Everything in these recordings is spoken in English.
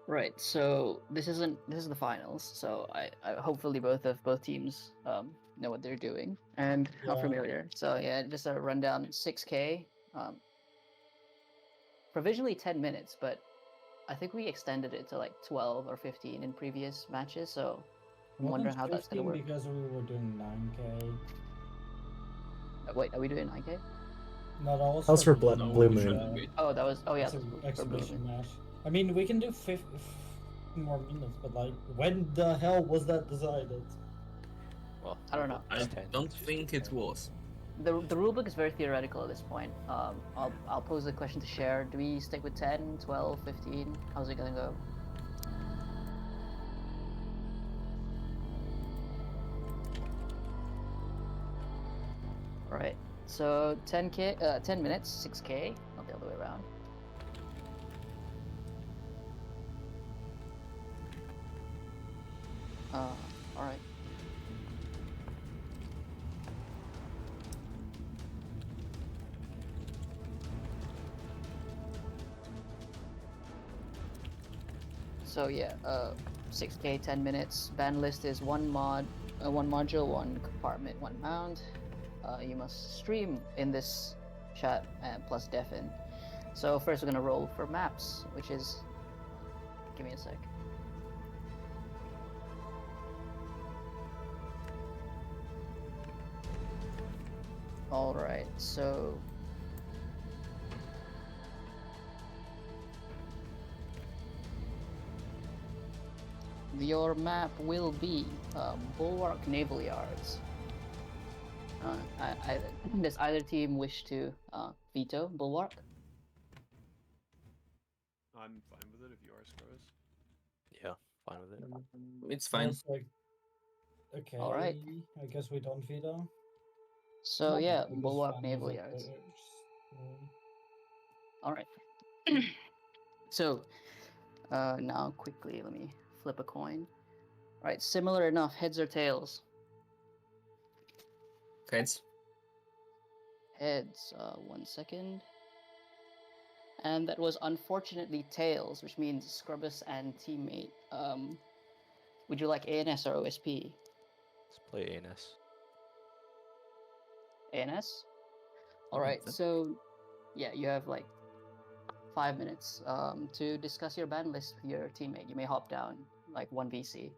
Right. So this is the finals. So I hopefully both teams know what they're doing and are Yeah. familiar. So yeah, just a rundown. 6K. Provisionally 10 minutes, but I think we extended it to like 12 or 15 in previous matches. So I'm Wasn't wondering how that's gonna 15 work. because we were doing 9K. Wait, are we doing 9K? No, that was That was for for the Blue Moon. Oh, that was. Oh yeah, exhibition match. I mean, we can do 50 more minutes, but like, when the hell was that decided? Well, I don't know. I don't think it was. The rulebook is very theoretical at this point. I'll pose the question to share. Do we stick with 10, 12, 15? How's it gonna go? All right. So 10K, 10 minutes, 6K, not the other way around. All right. So yeah, 6K, 10 minutes. Ban list is one module, one compartment, one mount. You must stream in this chat plus deafen. So first we're gonna roll for maps, which is, give me a sec. All right, so your map will be Bulwark Naval Yards. Does either team wish to veto Bulwark? I'm fine with it if you are, Scrubus. Yeah, fine with it. It's fine. Like, okay, All right. I guess we don't veto. So Not yeah, the biggest Bulwark fan Naval of it, Yards. but, All right. So now quickly, let me flip a coin. All right, similar enough, heads or tails? Heads. Heads. 1 second. And that was unfortunately tails, which means Scrubus and teammate. Would you like ANS or OSP? Let's play ANS. ANS? All right, so yeah, you have like 5 minutes to discuss your ban list with your teammate. You may hop down like 1 VC.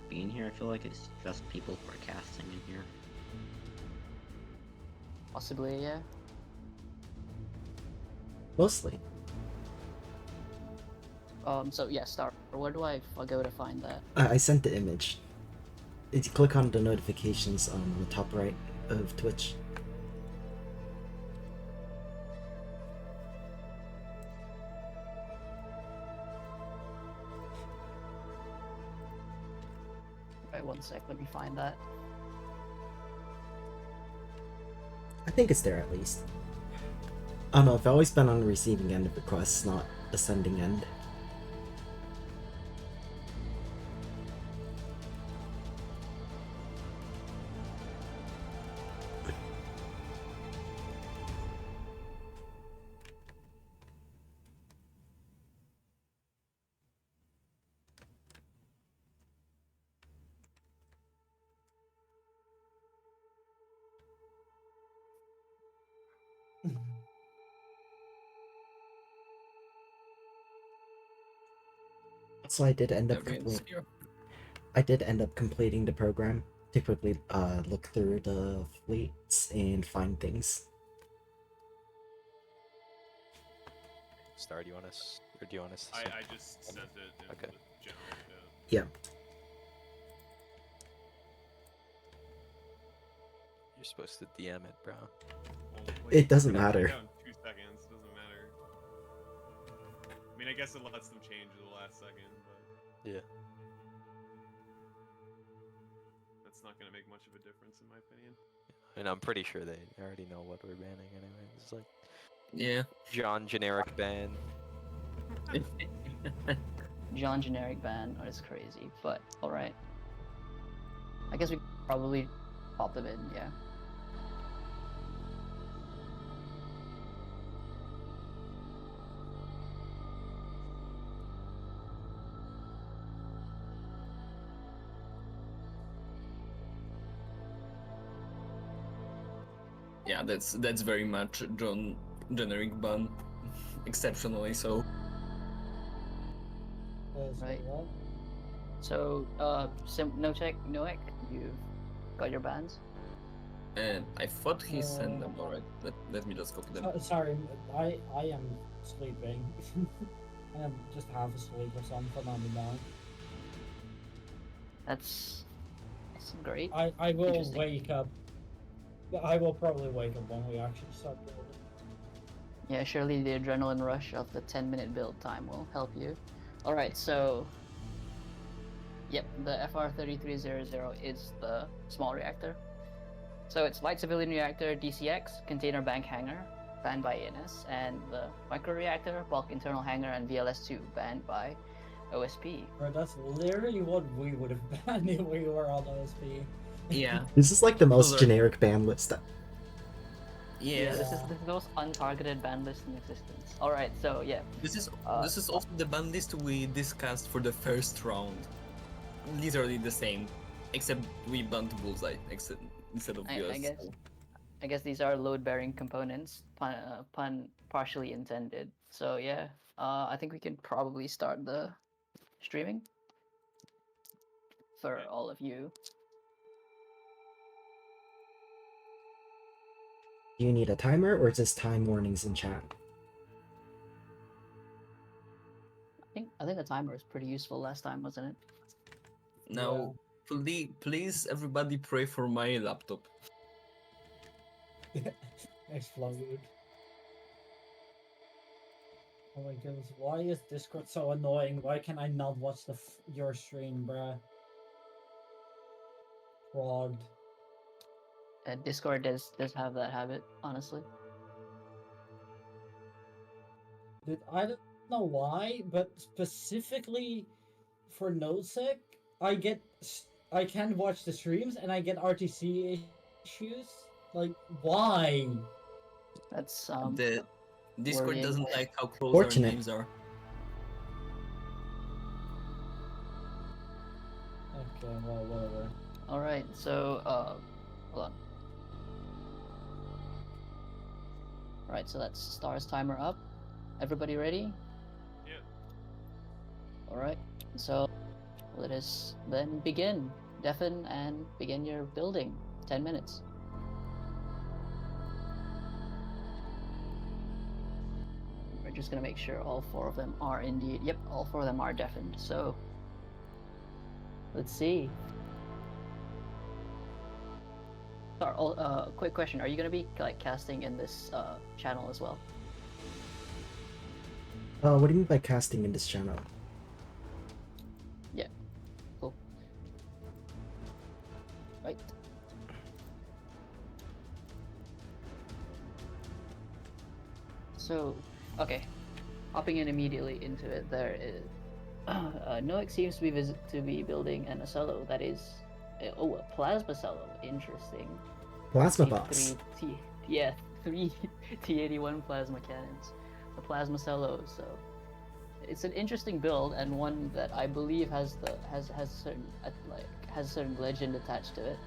Being here, I feel like it's just people who are casting in here. Possibly, yeah. Mostly. So yeah, start. Where do I go to find that? I sent the image. If you click on the notifications on the top right of Twitch. Right, 1 sec. Let me find that. I think it's there at least. I don't know, I've always been on the receiving end of requests, not the sending end. So I did end up completing the program. to quickly look through the fleets and find things. Star, do you want us, or do you want us to? I just sent it in Okay. the general chat. Yeah. You're supposed to DM it, bro. Well, It doesn't we're gonna matter. take down 2 seconds. Doesn't matter. I mean, I guess it lets them change at the last second, but Yeah. that's not gonna make much of a difference in my opinion. And I'm pretty sure they already know what we're banning anyway. It's like Yeah. John generic ban. John generic ban is crazy, but alright. I guess we probably pop them in, yeah. Yeah, that's very much John generic ban, exceptionally so. Right. So, Notek, you've got your bans? And I thought he sent them alright. Let me just copy them. Sorry, I am sleeping. I am just half asleep or something on the down. That's great. I will Interesting. wake up. I will probably wake up when we actually start building. Yeah, surely the adrenaline rush of the 10-minute build time will help you. Alright, so... Yep, the FR3300 is the small reactor. So it's light civilian reactor, DCX, container bank hangar, banned by ANS, and the micro reactor, bulk internal hangar, and VLS2, banned by OSP. Bro, that's literally what we would have banned if we were on OSP. Yeah. This is like the most Those are- generic ban list. Yeah. This is the most untargeted ban list in existence. Alright, so yeah. This is also the ban list we discussed for the first round. Literally the same, except we banned bullseye instead of yours. I guess these are load-bearing components, pun partially intended. So yeah, I think we can probably start the streaming for all of you. Do you need a timer or just time warnings in chat? I think the timer was pretty useful last time, wasn't it? Now, please, everybody pray for my laptop. Exploded. Oh my goodness, why is Discord so annoying? Why can I not watch your stream, bruh? Frogged. Discord does have that habit, honestly. Dude, I don't know why, but specifically for NoSec, I can't watch the streams and I get RTC issues. Like, why? That's The Discord worrying. doesn't like how close Fortunate. our names are. Okay, well, whatever. Alright, so hold on. Alright, so that's Star's timer up. Everybody ready? Yeah. Alright, so let us then begin. Deafen and begin your building. 10 minutes. We're just gonna make sure all 4 of them are indeed. Yep, all 4 of them are deafened. So let's see. Quick question: are you gonna be like casting in this channel as well? What do you mean by casting in this channel? Yeah. Cool. Right. So, okay, hopping in immediately into it. There is Noek seems to be building an Ocello that is a plasma cello. Interesting. Plasma See, box. three T81 plasma cannons, the plasma cello. So it's an interesting build and one that I believe has certain legend attached to it.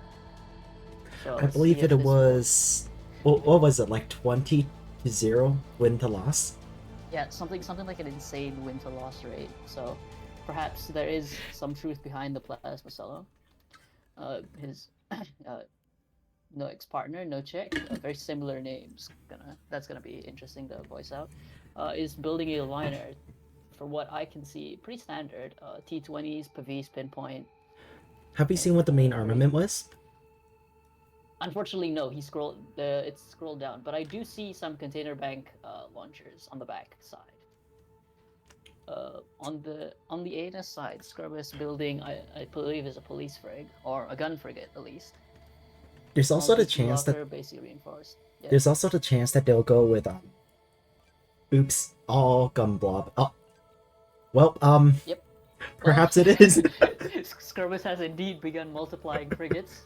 So I let's believe see if it this was. What was it, like 20-0 win to loss? Yeah, something like an insane win to loss rate. So perhaps there is some truth behind the plasma cello. his no ex-partner, no check, very similar names. That's gonna be interesting to voice out. Is building a liner, for what I can see, pretty standard. T20s, Pavis, pinpoint. Have you seen what the main Very- armament was? Unfortunately, no. It's scrolled down, but I do see some container bank launchers on the back side. On the ANS side, Scrubus building, I believe, is a police frig or a gun frigate at least. There's also the PC chance that locker, basically reinforced. Yeah. there's also the chance that they'll go with oops, all gun blob. Oh, well, Yep. perhaps Well, it is. Scrubus has indeed begun multiplying frigates.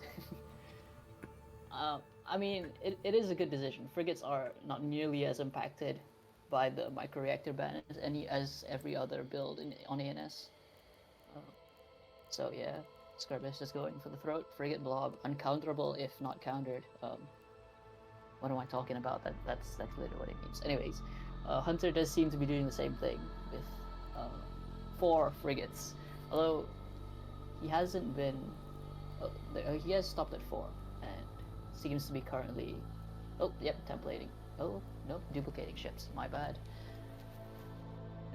I mean, it is a good decision. Frigates are not nearly as impacted by the microreactor ban as every other build on ANS. So yeah, Scrubus is going for the throat. Frigate blob, uncounterable if not countered. What am I talking about? That's literally what it means. Anyways, Hunter does seem to be doing the same thing with 4 frigates, although he hasn't been. He has stopped at 4 and seems to be currently. Oh, yep, templating. Oh, no, duplicating ships. My bad.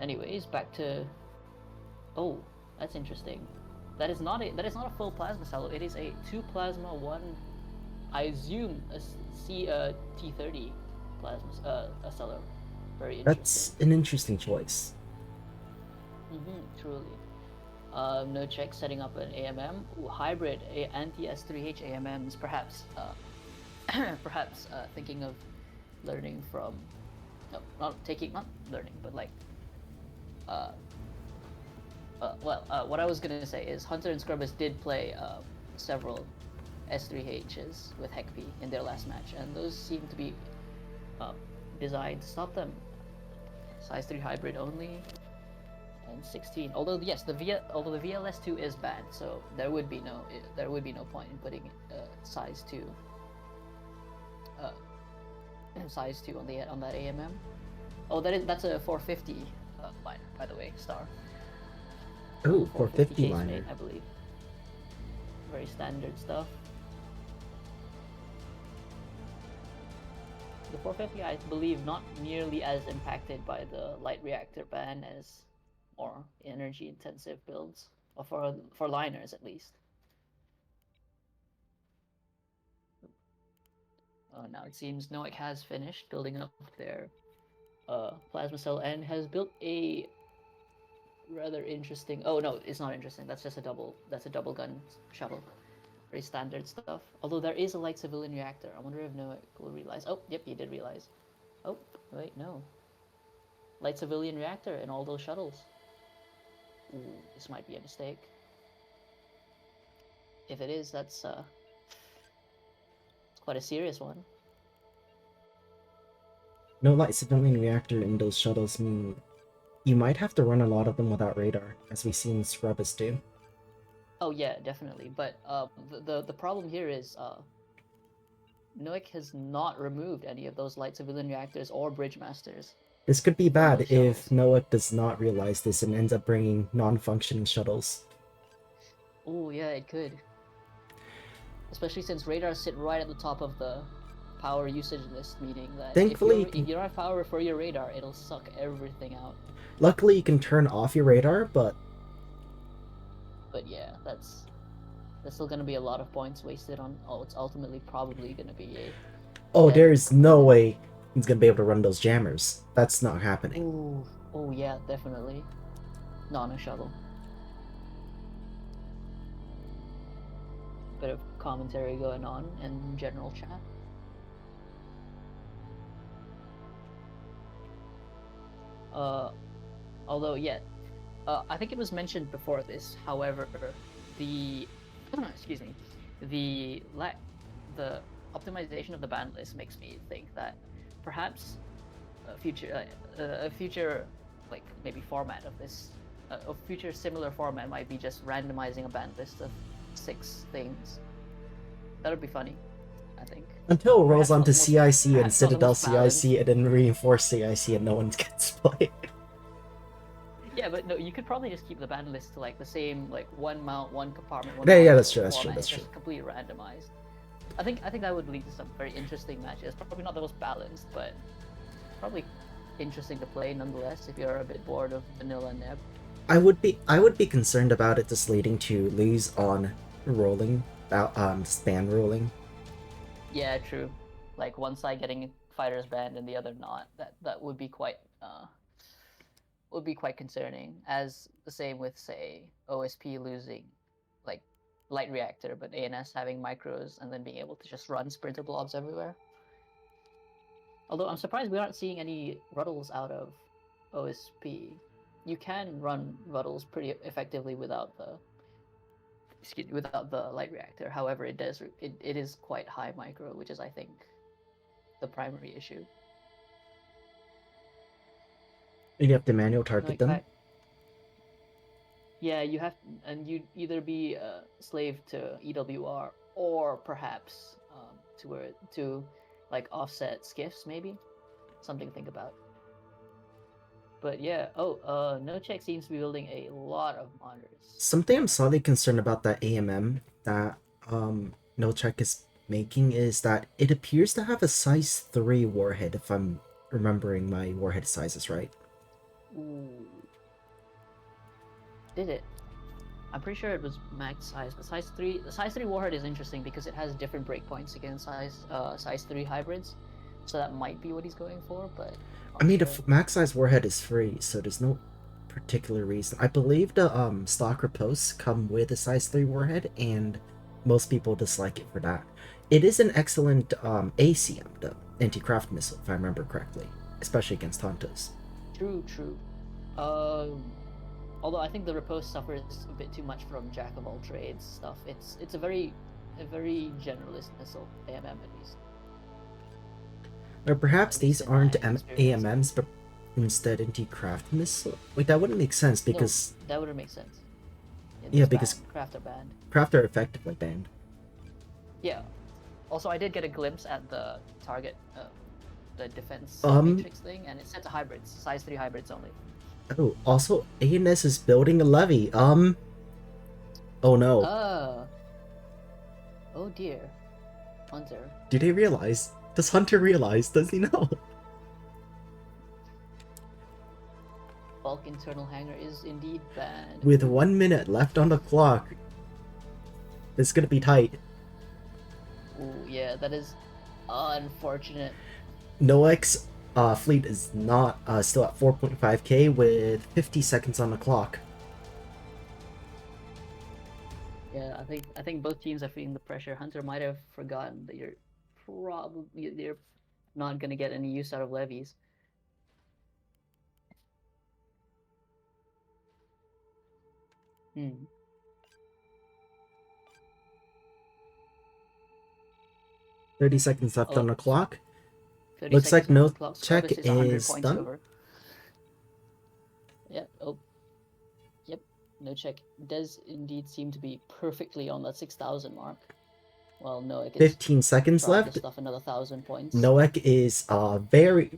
Anyways, back to. Oh, that's interesting. That is not a full plasma cell. It is a 2 plasma 1. I assume a T30 plasma a cellar. Very interesting. That's an interesting choice. Truly. No check setting up an AMM. Ooh, hybrid anti-S3H AMMs, perhaps. Perhaps thinking of learning from. No, not learning, but like. What I was gonna say is Hunter and Scrubus did play several S3Hs with HECP in their last match, and those seem to be designed to stop them. Size 3 hybrid only, and 16. Although yes, the VLS2 is banned, so there would be no point in putting size 2. Size 2 on that AMM. Oh, that's a 450 liner, by the way, Star. Oh, 450 case liner. mate, I believe. Very standard stuff. The 450, I believe, not nearly as impacted by the light reactor ban as more energy-intensive builds, or for liners at least. Now it seems Noik has finished building up their plasma cell and has built a rather interesting. Oh no, it's not interesting. That's just a double. That's a double gun shuttle. Very standard stuff. Although there is a light civilian reactor. I wonder if Noik will realize. Oh, yep, he did realize. Oh, wait, no. Light civilian reactor in all those shuttles. Ooh, this might be a mistake. If it is, that's quite a serious one. No light civilian reactor in those shuttles mean you might have to run a lot of them without radar, as we've seen Scrubus do. Oh yeah, definitely. But the problem here is Noik has not removed any of those light civilian reactors or bridge masters. This could be bad those if shuttles. Noah does not realize this and ends up bringing non-functioning shuttles. Oh yeah, it could. Especially since radars sit right at the top of the power usage list, meaning that Thankfully, if you don't have power for your radar, it'll suck everything out. Luckily, you can turn off your radar, but yeah, that's still gonna be a lot of points wasted on. Oh, it's ultimately probably gonna be a. oh, dead there's no deployment. way he's gonna be able to run those jammers. That's not happening. Ooh, oh yeah, definitely. Nano shuttle. Bit of commentary going on in general chat. Although yeah, I think it was mentioned before this. However, the excuse me, the optimization of the ban list makes me think that perhaps a future like maybe format of this, a future similar format might be just randomizing a ban list of 6 things. That would be funny, I think. Until it rolls Perhaps onto not the most- CIC and perhaps not the Citadel most balanced. CIC and then reinforce CIC and no one gets played. Yeah, but no, you could probably just keep the ban list to like the same, like one mount, one compartment, one. Yeah, module that's true. That's true. format. That's It's true. just completely randomized. I think that would lead to some very interesting matches. Probably not the most balanced, but probably interesting to play nonetheless if you're a bit bored of vanilla neb. I would be concerned about it just leading to lose on rolling, span rolling. Yeah, true. Like one side getting fighters banned and the other not. That would be quite concerning. As the same with say OSP losing like light reactor, but ANS having micros and then being able to just run sprinter blobs everywhere. Although I'm surprised we aren't seeing any Ruddles out of OSP. You can run Ruddles pretty effectively without the light reactor. However, it is quite high micro, which is I think the primary issue. And you have to manual target Like them. Yeah, you have, and you'd either be a slave to EWR or perhaps to like offset skiffs, maybe something to think about. But yeah, no check seems to be building a lot of monitors. Something I'm slightly concerned about that AMM that No Check is making is that it appears to have a size 3 warhead, if I'm remembering my warhead sizes right. Ooh. Did it? I'm pretty sure it was max size, but the size 3 warhead is interesting because it has different breakpoints against size 3 hybrids, so that might be what he's going for. But I mean, sure. the max size warhead is free, so there's no particular reason. I believe the stalker posts come with a size 3 warhead, and most people dislike it for that. It is an excellent ACM, though, anti-craft missile, if I remember correctly, especially against Hontos. True. Although I think the riposte suffers a bit too much from jack of all trades stuff. It's a very generalist missile, AMM at least. Or perhaps At these least in my aren't experience. AMMs, but instead anti-craft missile. Wait, that wouldn't make sense because No, that wouldn't make sense. Yeah, because craft are banned. craft are effectively banned. Yeah. Also, I did get a glimpse at the target, the defense matrix thing, and it's set to hybrids, size 3 hybrids only. Oh, also ANS is building a levy. Oh no. Oh dear. Hunter. Do they realize? Does Hunter realize? Does he know? Bulk internal hangar is indeed banned. With 1 minute left on the clock, it's gonna be tight. Ooh, yeah, that is unfortunate. Noek's fleet is not still at 4.5k with 50 seconds on the clock. Yeah, I think both teams are feeling the pressure. Hunter might have forgotten that you're not gonna get any use out of levies. Hmm. 30 seconds left on the clock. 30 Looks like seconds on no the clock. check Scrubus is 100 is points done. over. Yeah. Oh. Yep. No check does indeed seem to be perfectly on that 6,000 mark. Well, Noek is 15 seconds trying left. to stuff another 1,000 points. Noek is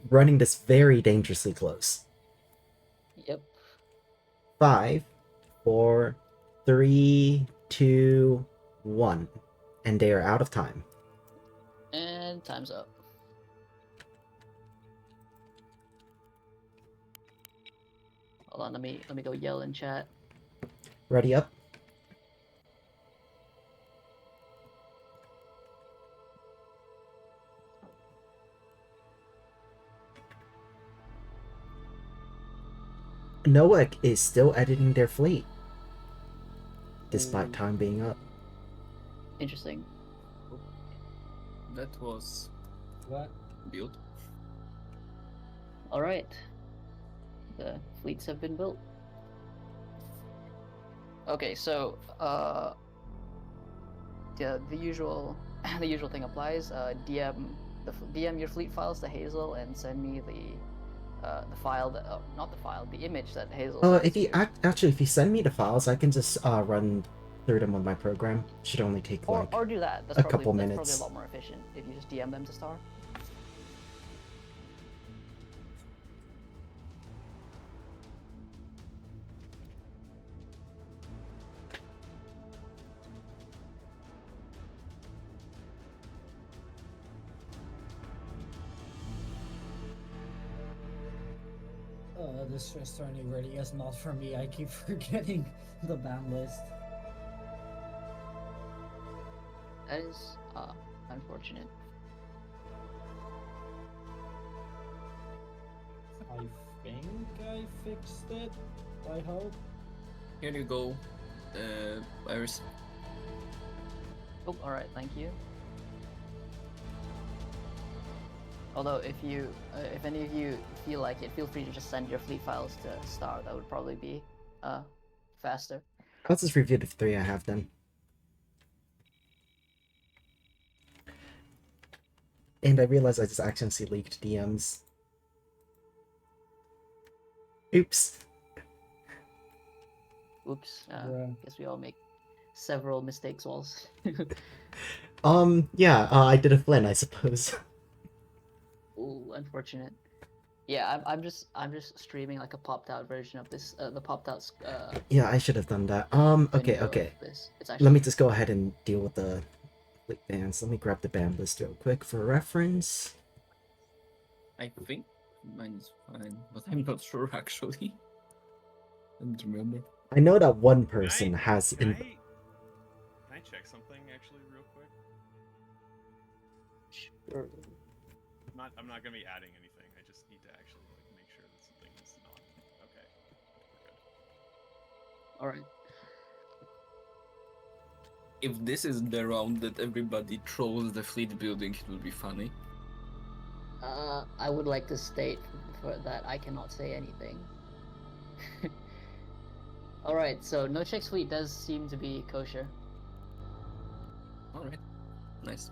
running this very dangerously close. Yep. 5, 4, 3, 2, 1, and they are out of time. And time's up. Hold on, let me go yell in chat. Ready up? Noek is still editing their fleet, despite time being up. Interesting. That was What? built. All right. The fleets have been built. Okay, so the usual thing applies. DM your fleet files to Hazel and send me the file that not the file, the image that Hazel. If you if you send me the files, I can just run through them on my program. Should only take like or do that. That's couple That's minutes. probably a lot more efficient if you just DM them to Star. This Swiss Tourney really is not for me. I keep forgetting the ban list. That is unfortunate. I think I fixed it. I hope. Here you go, Iris. Oh, all right, thank you. Although, if any of you feel like it, feel free to just send your fleet files to Star. That would probably be faster. I'll just review the 3 I have then. And I realized I just accidentally leaked DMs. Oops. Oops. Bruh. Guess we all make several mistakes, Walls. Yeah, I did a Flynn, I suppose. Ooh, unfortunate. Yeah, I'm just streaming like a popped out version of this. The popped out. Yeah, I should have done that. Okay, window okay. of this. It's Let me actually just go ahead and deal with the fleet bans. Let me grab the ban list real quick for reference. I think mine is fine, but I'm not sure actually. I don't remember. I know that one person has... Can I check something actually real quick? Sure. I'm not gonna be adding anything. I just need to actually like make sure that something is not okay. We're good. All right. If this is the round that everybody trolls the fleet building, it will be funny. I would like to state for that I cannot say anything. All right, so no checks fleet does seem to be kosher. All right, nice.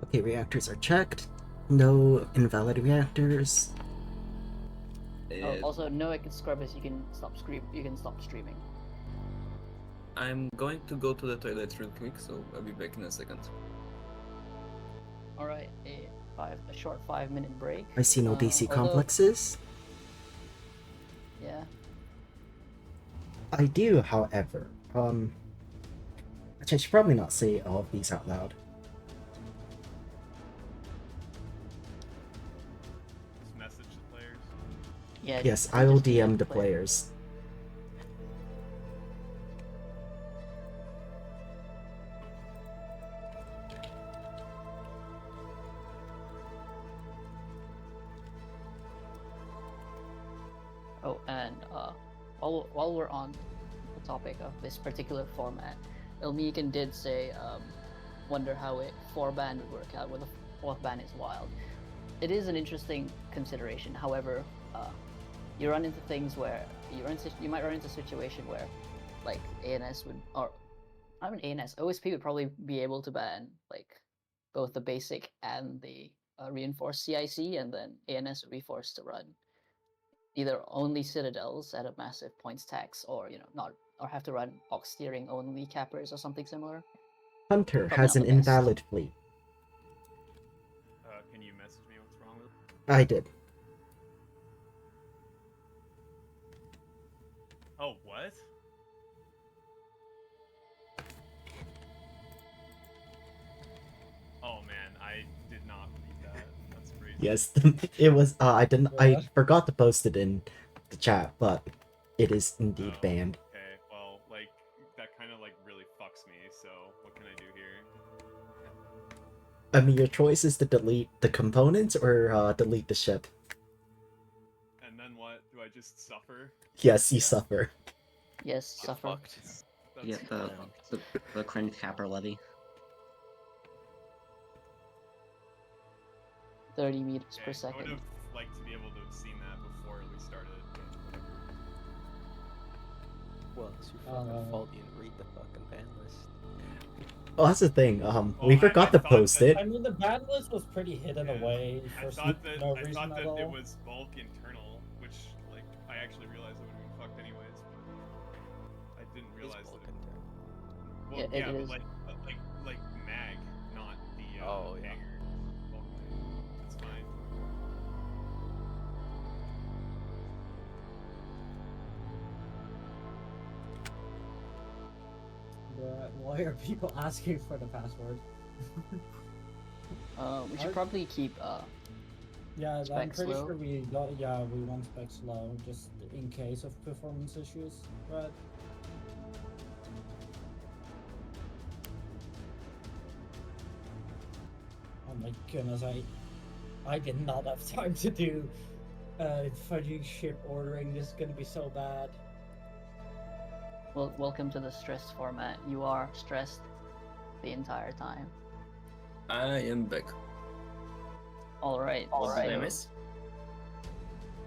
Okay, reactors are checked. No invalid reactors. Also, no, I can Scrubus. You can stop streaming. I'm going to go to the toilet real quick, so I'll be back in a second. All right, a short 5-minute break. I see no DC although- complexes. Yeah. I do, however. Actually, I should probably not say all of these out loud. Just message the players. Yeah. Yes, I will just DM the play. players. Oh, and while we're on the topic of this particular format, Ilmegan did say, wonder how a 4-ban would work out, where the 4th ban is wild. It is an interesting consideration. However, you run into things where you might run into a situation where, like ANS would, or I mean ANS, OSP would probably be able to ban like both the basic and the reinforced CIC, and then ANS would be forced to run either only citadels at a massive points tax, or not, or have to run ox steering only cappers or something similar. Hunter Probably has not an the best. invalid fleet. Can you message me what's wrong with it? I did. Oh, what? Oh man, I did not read that. That's crazy. Yes, it was. I didn't. I Yeah. forgot to post it in the chat, but it is indeed Oh. banned. Okay, well, like that kind of like really fucks me. So what can I do here? I mean, your choice is to delete the components or delete the ship. And then what? Do I just suffer? Yes, you suffer. Yes, Get suffer. fucked. That's You get the cringe capper levy. 30 meters okay. per I would second. have liked to be able to have seen that before we started. But whatever. Well, it's your Oh, fucking no. fault you didn't read the fucking ban list. Well, that's the thing. Well, We I forgot to thought post that- it. I mean, the ban list was pretty hidden Yeah. away I for thought that no I reason thought at that all. it was bulk internal, which like I actually realized it would have been fucked anyways, but I didn't It's realize that. Vulcan turn. Well, Yeah, it yeah, but is. like mag, not the Oh, yeah. hanger. Bulk That's fine. Why are people asking for the password? We should probably keep Yeah, I'm specs pretty low. sure we want specs low just in case of performance issues, but oh my goodness, I did not have time to do fudging ship ordering. This is gonna be so bad. Well, welcome to the stressed format. You are stressed the entire time. I am back. All right. What did I so, miss?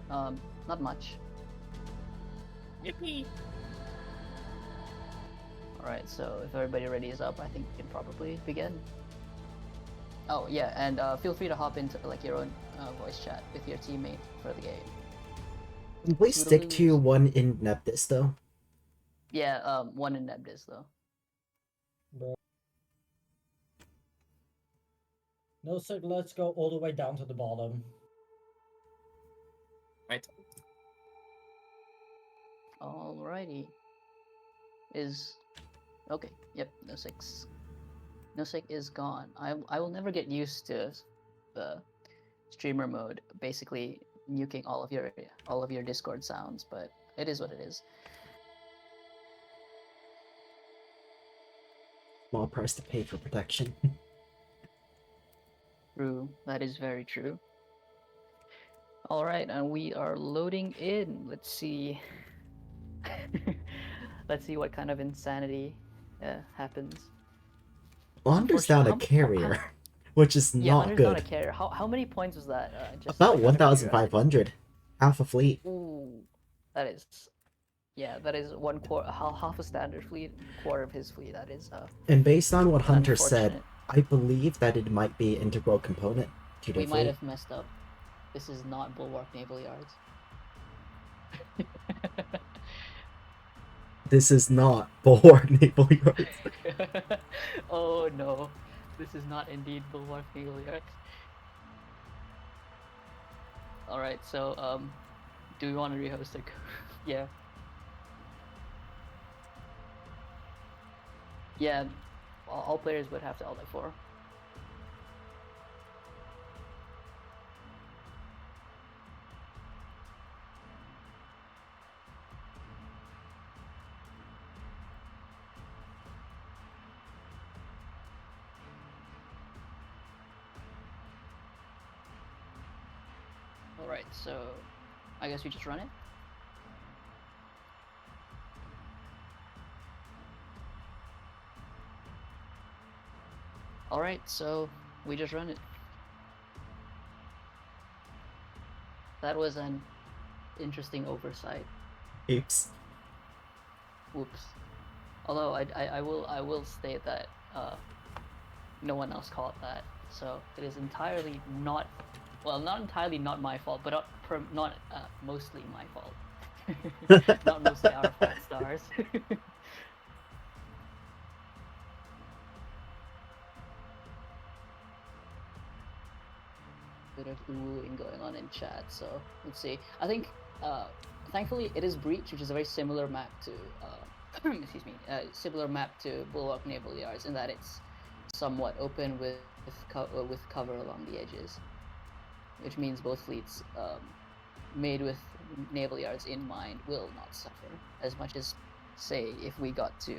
Not much. Yippee! All right. So if everybody ready is up, I think we can probably begin. Oh yeah, and feel free to hop into like your own voice chat with your teammate for the game. Can we stick to Toodaloo. one in Neptis though? Yeah, one in Nebdis though. Bro. No, sir, let's go all the way down to the bottom. Right. Alrighty. Is okay. Yep. No six. No sick is gone. I will never get used to the streamer mode, basically nuking all of your Discord sounds, but it is what it is. Small price to pay for protection. True. That is very true. All right, and we are loading in. Let's see. Let's see what kind of insanity happens. Hunter's not a carrier, which is Yeah, not Hunter's good. not a carrier. How many points was that? Just About like, out of curiosity? 1,500. Half a fleet. Ooh, that is, yeah, that is one quarter, half a standard fleet, quarter of his fleet. That is. And based on what Hunter said, unfortunate. I believe that it might be an integral component to We the might fleet. have messed up. This is not Bulwark Naval Yards. This is not Bulwark Naval Yards. Oh no, this is not indeed Bulwark Naval Yards. All right, so do we want to rehost it? Yeah. Yeah, all players would have to all die for. Alright, so I guess we just run it. Alright, so we just run it. That was an interesting oversight. Oops. Whoops. Although I will state that no one else caught that, so it is entirely not, well, not entirely not my fault, but not mostly my fault. Not mostly our fault, stars. Bit of oohing going on in chat, so let's see. I think thankfully it is Breach, which is a very similar map to excuse me, similar map to Bulwark Naval Yards in that it's somewhat open with cover along the edges, which means both fleets made with naval yards in mind will not suffer as much as, say, if we got to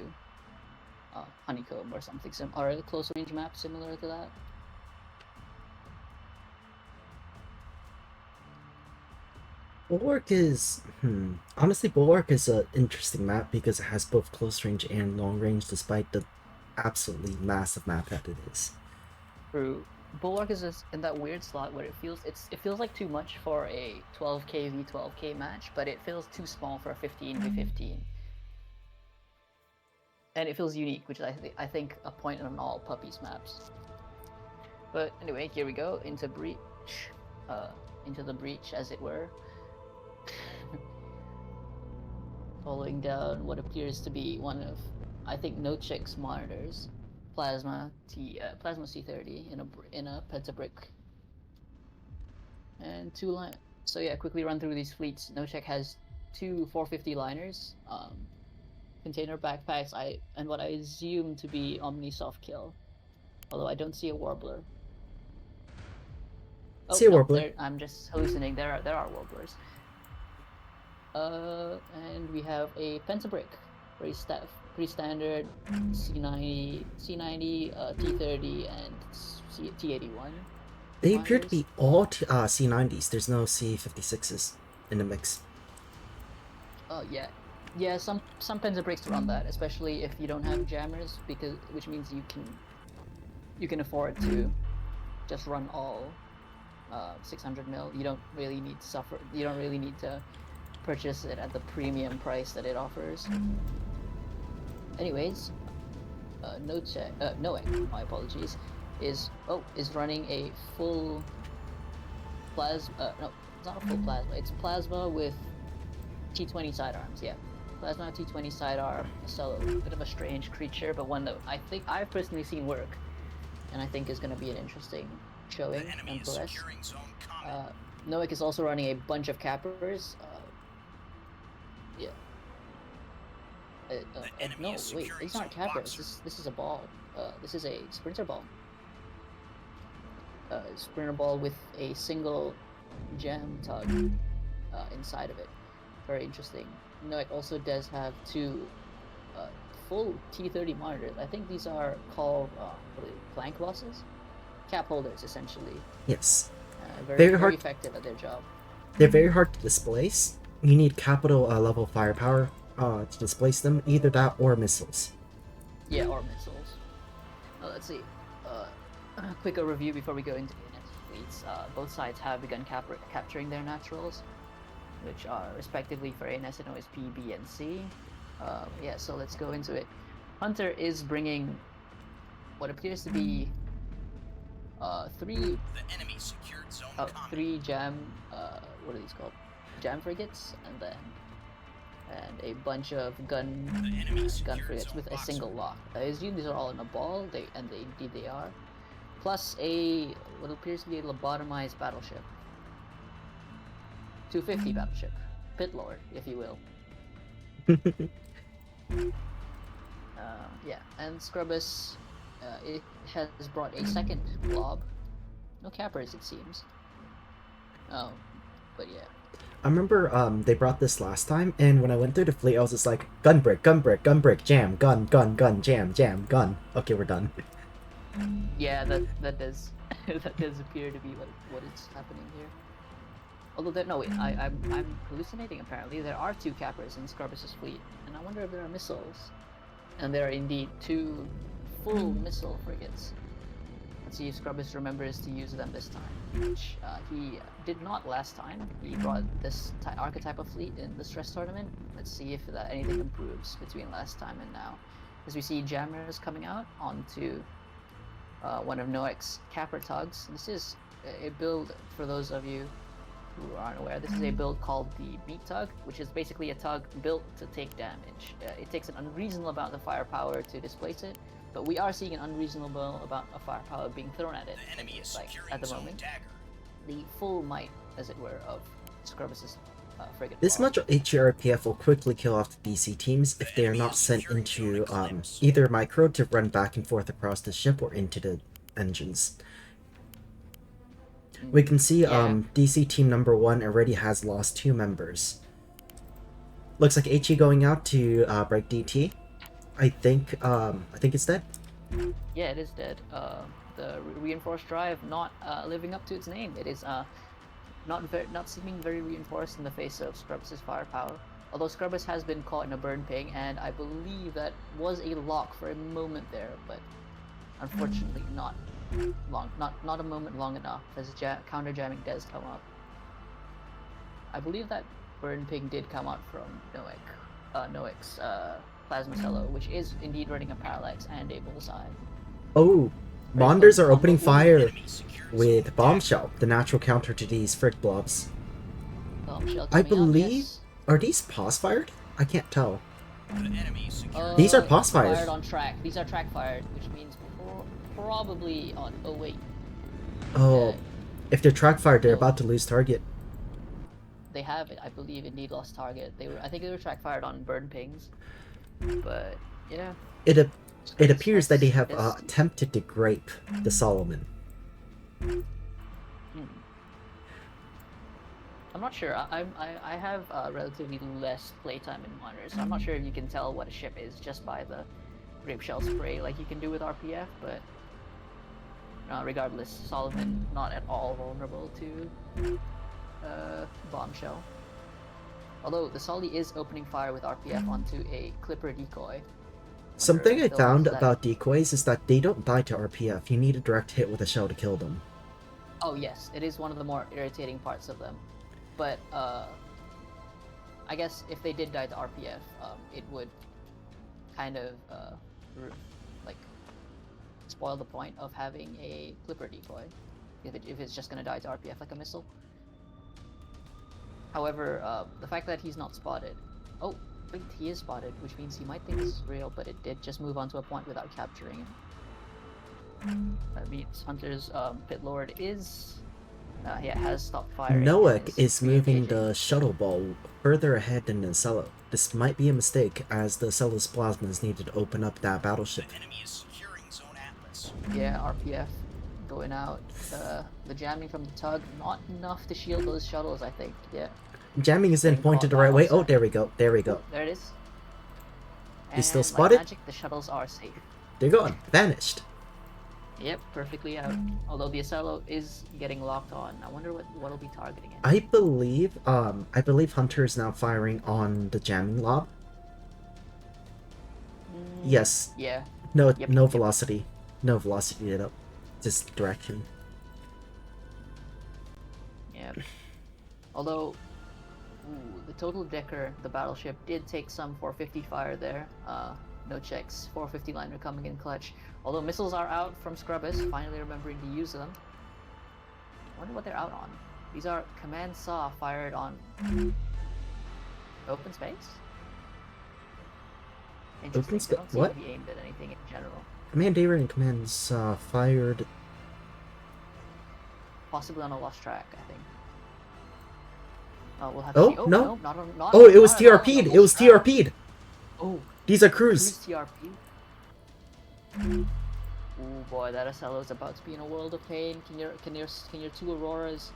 Honeycomb or something or a close range map similar to that. Bulwark is honestly, Bulwark is an interesting map because it has both close range and long range, despite the absolutely massive map that it is. True. Bulwark is just in that weird slot where it feels like too much for a 12k v 12k match, but it feels too small for a 15 v 15. And it feels unique, which is I think a point on all Puppies maps. But anyway, here we go into Breach, into the Breach as it were. Following down what appears to be one of, I think, Nochek's monitors, Plasma C30 in a pentabrick, and two line. So yeah, quickly run through these fleets. Nochek has two 450 liners, container backpacks, and what I assume to be Omni soft kill. Although I don't see a warbler. Oh, See a no, warbler. I'm just hallucinating. There are warblers. And we have a pentabrick, pretty standard C90, T30, and T81. They appear to Miners. be all C90s. There's no C56s in the mix. Oh yeah, yeah. Some pentabricks run that, especially if you don't have jammers, which means you can afford to just run all 600 mil. You don't really need to suffer. You don't really need to purchase it at the premium price that it offers. Anyways, Noek, my apologies, is running a full plasma. No, it's not a full plasma. It's plasma with T20 sidearms. Yeah, plasma T20 sidearm. So a bit of a strange creature, but one that I think I've personally seen work, and I think is going to be an interesting showing. Nonetheless, Noek is also running a bunch of cappers. Yeah. No, wait, it's not cappers. This is a ball. This is a sprinter ball. Sprinter ball with a single jam tug inside of it. Very interesting. Noek also does have two full T30 monitors. I think these are called flank bosses? Cap holders, essentially. Yes. Very effective at their job. They're very hard to displace. You need capital level firepower to displace them. Either that or missiles. Yeah, or missiles. Let's see. Quick review before we go into the next fleets. Both sides have begun capturing their naturals, which are respectively for ANS and OSP, B, and C. Yeah, so let's go into it. Hunter is bringing what appears to be three jam. What are these called? Jam frigates, and a bunch of gun frigates with a single lock. I assume these are all in a ball. Indeed they are. Plus what appears to be a lobotomized battleship. 250 battleship. Pit Lord, if you will. Yeah, and Scrubus, it has brought a second blob. No cappers, it seems. But yeah. I remember they brought this last time, and when I went through the fleet, I was just like, gun brick, jam, gun, jam, gun. Okay, we're done. Yeah, that does that does appear to be what is happening here. Although no, wait, I'm hallucinating. Apparently, there are two cappers in Scrubus's fleet, and I wonder if there are missiles. And there are indeed two full missile frigates. Let's see if Scrubus remembers to use them this time, which he did not last time. He brought this archetype of fleet in the stress tournament. Let's see if anything improves between last time and now. As we see jammers coming out onto one of Noek's capper tugs. This is a build, for those of you who aren't aware, this is a build called the Meat Tug, which is basically a tug built to take damage. It takes an unreasonable amount of firepower to displace it, but we are seeing an unreasonable amount of firepower being thrown at it. Like, at the moment, the full might, as it were, of Scrubus's frigate. This much HRPF will quickly kill off the DC teams if they are not sent into either micro to run back and forth across the ship or into the engines. We can see DC team number 1 already has lost 2 members. Looks like HE going out to break DT. I think it's dead. Yeah, it is dead. The reinforced drive not living up to its name. It is not seeming very reinforced in the face of Scrubus's firepower. Although Scrubus has been caught in a burn ping, and I believe that was a lock for a moment there, but unfortunately not long, not a moment long enough, as counter jamming does come up. I believe that burn ping did come out from Noek's plasma cello, which is indeed running a parallax and a bullseye. Oh, Monders are opening fire with Bombshell, the natural counter to these frig blobs. I believe... Are these pause fired? I can't tell. These are pause fired. Fired on track. These are track fired, which means probably on... Oh, wait. Oh, if they're track fired, they're about to lose target. They have, I believe, indeed lost target. I think they were track fired on burn pings. But yeah. It Scrubus appears that they have is- attempted to grape the Solomon. Hmm. I'm not sure. I have relatively less playtime in monitors, so I'm not sure if you can tell what a ship is just by the grape shell spray like you can do with RPF. But regardless, Solomon not at all vulnerable to bombshell. Although the Solly is opening fire with RPF onto a Clipper decoy. Something I Those found that- about decoys is that they don't die to RPF. You need a direct hit with a shell to kill them. Oh yes, it is one of the more irritating parts of them. But I guess if they did die to RPF, it would kind of like spoil the point of having a Clipper decoy if it's just gonna die to RPF like a missile. However, the fact that he's not spotted. Oh, wait, he is spotted, which means he might think this is real, but it did just move on to a point without capturing him. That means Hunter's Pit Lord is. Has stopped firing. Noek and is moving re-engaging. the shuttle ball further ahead than Ncello. This might be a mistake, as the Ncello's plasma is needed to open up that battleship. Yeah, RPF going out. The jamming from the tug, not enough to shield those shuttles, I think. Yeah. Jamming is then Getting pointed the caught right by way. offset. Oh, there we go. There we go. There it is. He's still And spotted? like magic, the shuttles are safe. They're gone. Vanished. Yep, perfectly out. Although the Acello is getting locked on. I wonder what'll be targeting it. I believe Hunter is now firing on the jamming lob. Yes. Yeah. No, Yep, no yep. velocity. No velocity it up. Just direction. Yeah. Although, the total decker, the battleship, did take some 450 fire there. No checks. 450 liner coming in clutch. Although missiles are out from Scrubus, finally remembering to use them. I wonder what they're out on. These are command saw fired on open space. Interesting. Spa- They don't seem what? to be aimed at anything in general. Command Air and commands fired. Possibly on a lost track, I think. We'll have to Oh, see. Oh no. not on, not, Oh, it was not at all on a TRP'd. It lost was track. TRP'd. Oh, These are cruise crews. TRP. Oh boy, that Acello's about to be in a world of pain. Can your two Auroras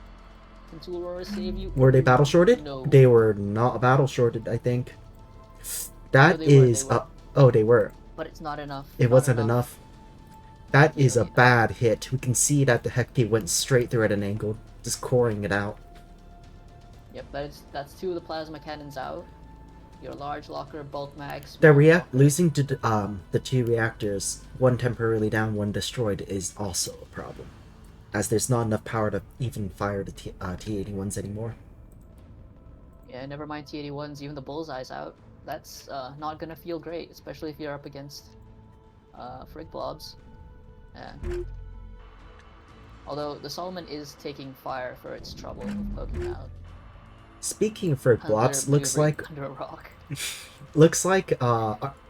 save you? Were they battle shorted? No. They were not battle shorted, I think. That they were, they is were. oh, they were. But it's not enough. It Not wasn't enough. That is a Nearly enough. bad hit. We can see that the Hekpi went straight through at an angle, just coring it out. Yep, that's two of the plasma cannons out. Your large locker, bulk mags. The small locker. losing to the two reactors, one temporarily down, one destroyed, is also a problem, as there's not enough power to even fire the T-81s anymore. Yeah, never mind T-81s. Even the bullseye's out. That's not gonna feel great, especially if you're up against frig blobs. Yeah. Although the Solomon is taking fire for its trouble of poking out. Speaking of frig blobs, Under looks like maneuvering under a rock.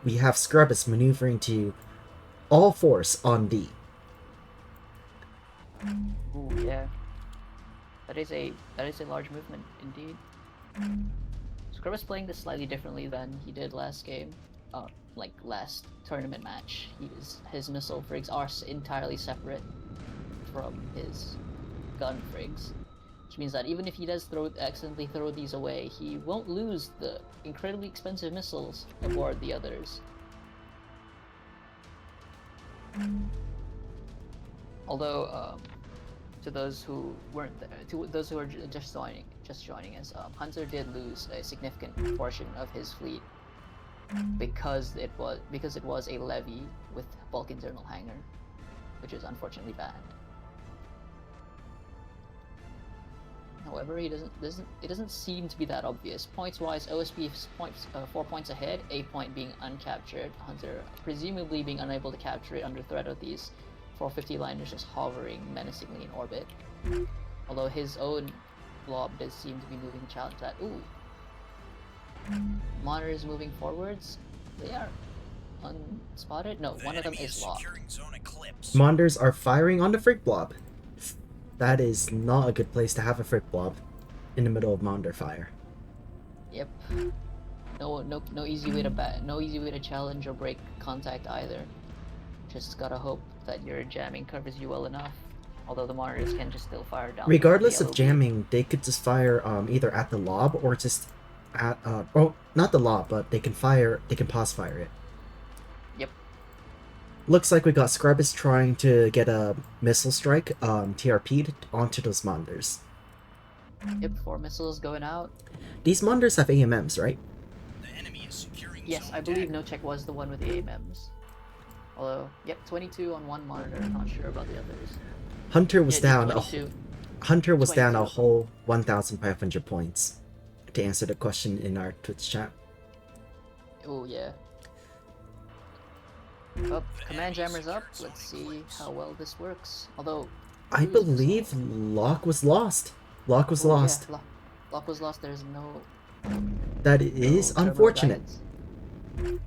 we have Scrubus maneuvering to all force on D. Ooh, yeah. That is a large movement indeed. Scrubus playing this slightly differently than he did last game. Like last tournament match. His missile frigs are entirely separate from his gun frigs. Which means that even if he does accidentally throw these away, he won't lose the incredibly expensive missiles aboard the others. Although, to those who weren't there, to those who are just joining us, Hunter did lose a significant portion of his fleet because it was a levy with bulk internal hangar, which is unfortunately bad. However, it doesn't seem to be that obvious. Points wise, OSP is 4 points ahead, a point being uncaptured. Hunter presumably being unable to capture it under threat of these 450 liners just hovering menacingly in orbit. Although his own blob does seem to be moving challenge that. Ooh. Monitors moving forwards. They are unspotted. No, one of them is locked. Monders are firing on the frig blob. That is not a good place to have a frig blob in the middle of Monder fire. Yep. No easy way to no easy way to challenge or break contact either. Just gotta hope that your jamming covers you well enough. Although the monitors can just still fire down. Regardless the of LOB. jamming, they could just fire either at the lob or just at oh, not the lob, but they can pause fire it. Yep. Looks like we got Scrubus trying to get a missile strike TRP'd onto those monitors. Yep, 4 missiles going out. These monitors have AMMs, right? Yes, I believe No Check was the one with the AMMs. Although, yep, 22 on one monitor. Not sure about the others. Hunter was Yeah, down 22. Hunter was down a 22. whole 1,500 points. To answer the question in our Twitch chat. Oh yeah. Up, command jammer's up. Let's see how well this works. Although, I who is believe this? Lock was lost. Lock was Oh, yeah, lost. Lock was lost. There's no. That is no unfortunate. guidance.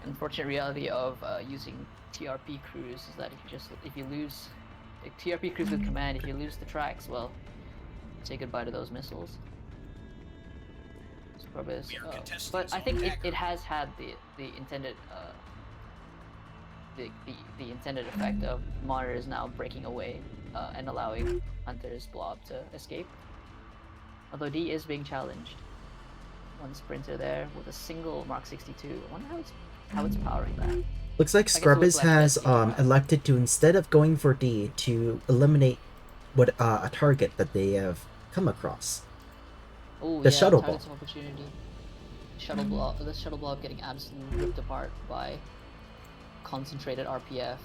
Unfortunate reality of using TRP crews is that if you lose TRP crews with command, if you lose the tracks, well, say goodbye to those missiles. Scrubus, but I think it has had the intended the intended effect of monitors now breaking away and allowing Hunter's blob to escape. Although D is being challenged. One sprinter there with a single Mark 62. I wonder how it's powering that. Looks like I guess Scrubus Whiplash has gets equalized. elected to, instead of going for D, to eliminate what a target that they have come across. Oh The yeah, shuttle targets blob. of opportunity. The shuttle blob getting absolutely ripped apart by concentrated RPF.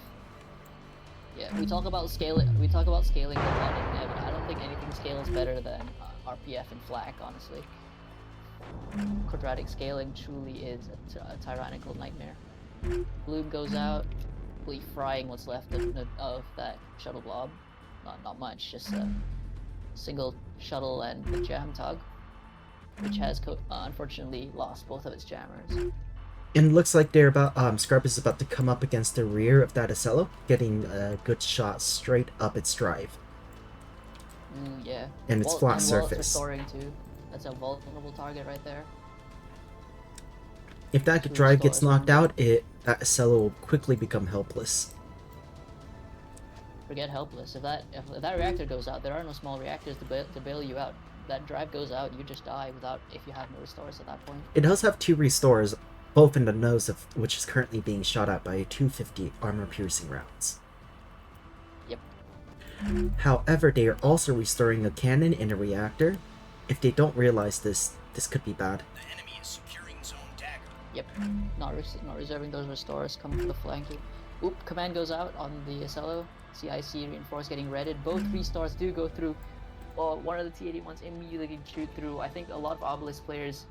Yeah, we talk about scaling. We talk about scaling a lot in Evan. I don't think anything scales better than RPF and flak, honestly. Quadratic scaling truly is a tyrannical nightmare. Bloom goes out, completely frying what's left of that shuttle blob. Not much, just a single shuttle and the jam tug, which has unfortunately lost both of its jammers. And it looks like they're about Scrubus is about to come up against the rear of that Acello, getting a good shot straight up its drive. Yeah. And its flat surface. It's restoring too. That's a vulnerable target right there. If that Two drive gets stars knocked on out, that Acello will quickly become helpless. Forget helpless. If that reactor goes out, there are no small reactors to bail you out. If that drive goes out, you just die if you have no restores at that point. It does have 2 restores, both in the nose of which is currently being shot at by 250 armor-piercing rounds. Yep. However, they are also restoring a cannon and a reactor. If they don't realize this could be bad. Yep. Not reserving those restores. Coming for the flanking. Oop! Command goes out on the Acello. CIC reinforced getting redded. Both restores do go through. Well, one of the T-81s immediately can shoot through. I think a lot of Obelisk players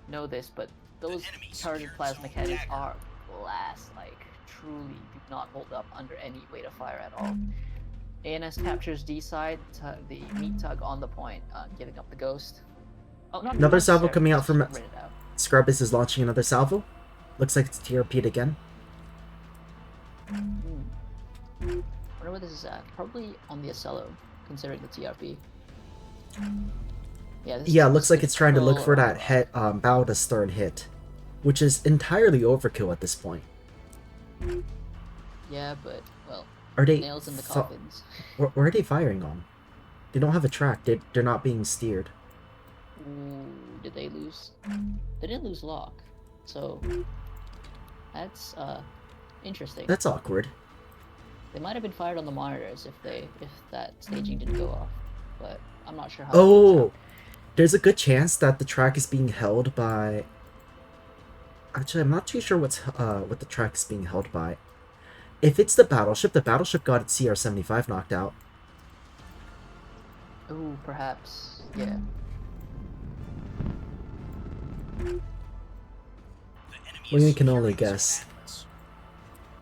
know this, but those targeted plasma cannons are glass. Like, truly do not hold up under any weight of fire at all. ANS captures D side, the meat tug on the point, giving up the ghost. Oh, not Another salvo necessarily, coming out just from read it out. Scrubus is launching another salvo. Looks like it's TRP'd again. Wonder where this is at. Probably on the Acello, considering the TRP. Yeah, Looks like it's trying to look for that head. bow to stern hit, which is entirely overkill at this point. Yeah, but, well, Are they nails in the coffins. where are they firing on? They don't have a track. They're not being steered. Ooh, did they lose? They didn't lose lock, so that's interesting. That's awkward. They might have been fired on the monitors if that staging didn't go off, but I'm not sure how. Oh, there's a good chance that the track is being held by. Actually, I'm not too sure what the track is being held by. If it's the battleship got its CR-75 knocked out. Ooh, perhaps, yeah. We can only guess.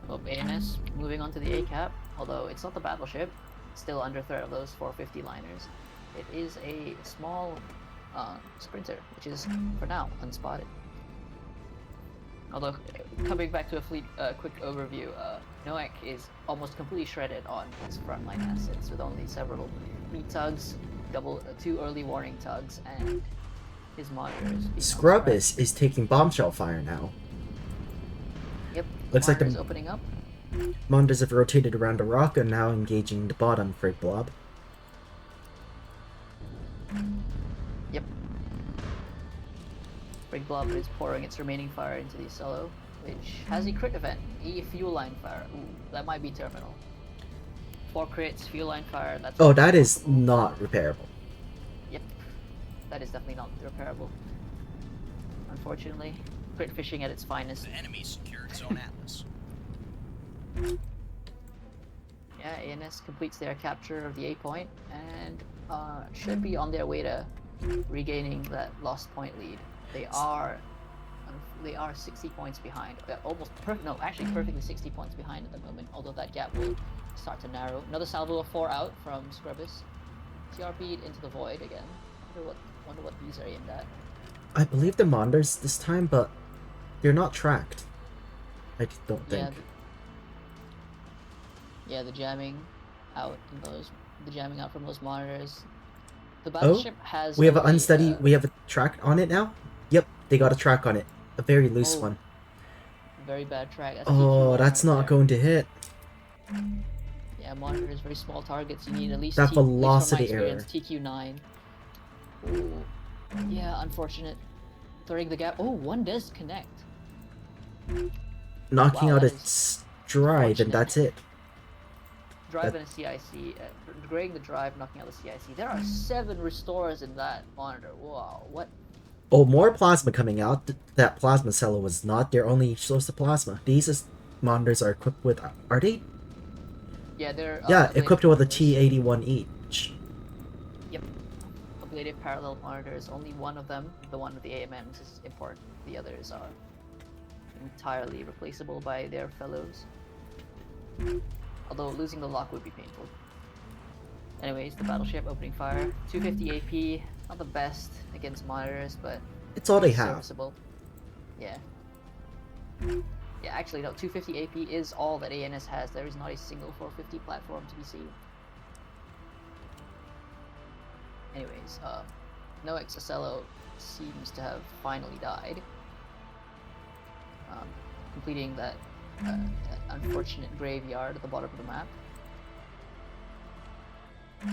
Well, ANS moving on to the A-cap, although it's not the battleship, it's still under threat of those 450 liners. It is a small sprinter, which is, for now, unspotted. Although, coming back to a quick overview, Noek is almost completely shredded on his frontline assets, with only several meat tugs, 2 early warning tugs, and his monitor is being Scrubus is taking bombshell fire now. Yep. Looks like the- monitor's opening up. Monsters have rotated around the rock and now engaging the bottom Frig Blob. Yep. Frig Blob is pouring its remaining fire into the solo, which has a crit event. Fuel line fire. Ooh, that might be terminal. 4 crits, fuel line fire. That's. Oh, that is not repairable. Yep. That is definitely not repairable. Unfortunately, crit fishing at its finest. The enemy secured Zone Atlas. Yeah, ANS completes their capture of the A point and should be on their way to regaining that lost point lead. They are 60 points behind. Actually perfectly 60 points behind at the moment, although that gap will start to narrow. Another salvo of 4 out from Scrubus. TRP'd into the void again. Wonder what these are aimed at. I believe the Monders this time, but they're not tracked. I don't think. Yeah, the jamming out from those monitors. The battleship has. We have an only, unsteady. We have a track on it now. Yep, they got a track on it. A very loose Oh, one. Very bad track. That's Oh, TQ1 that's right not there. going to hit. Yeah, monitors, very small targets. You need at least That at least from my velocity experience, TQ9. Ooh. Yeah, unfortunate. Throwing the gap. Oh, one does connect. Knocking Wow, out that its drive, and unfortunate. that's it. Drive That- and a CIC. Degrading the drive, knocking out the CIC. There are 7 restores in that monitor. Wow, what? Oh, more plasma coming out. That plasma cello was not their only source of plasma. These monitors are equipped with. Are they? Yeah, they're Yeah, ablative equipped with a monitors. T81 each. Yep. Ablative parallel monitors. Only one of them, the one with the AMMs, is important. The others are entirely replaceable by their fellows. Although losing the lock would be painful. Anyways, the battleship opening fire. 250 AP, not the best against monitors, but It's all they it's have. serviceable. Yeah. Yeah, actually, no, 250 AP is all that ANS has. There is not a single 450 platform to be seen. Anyways, no Exocello seems to have finally died. Completing that unfortunate graveyard at the bottom of the map.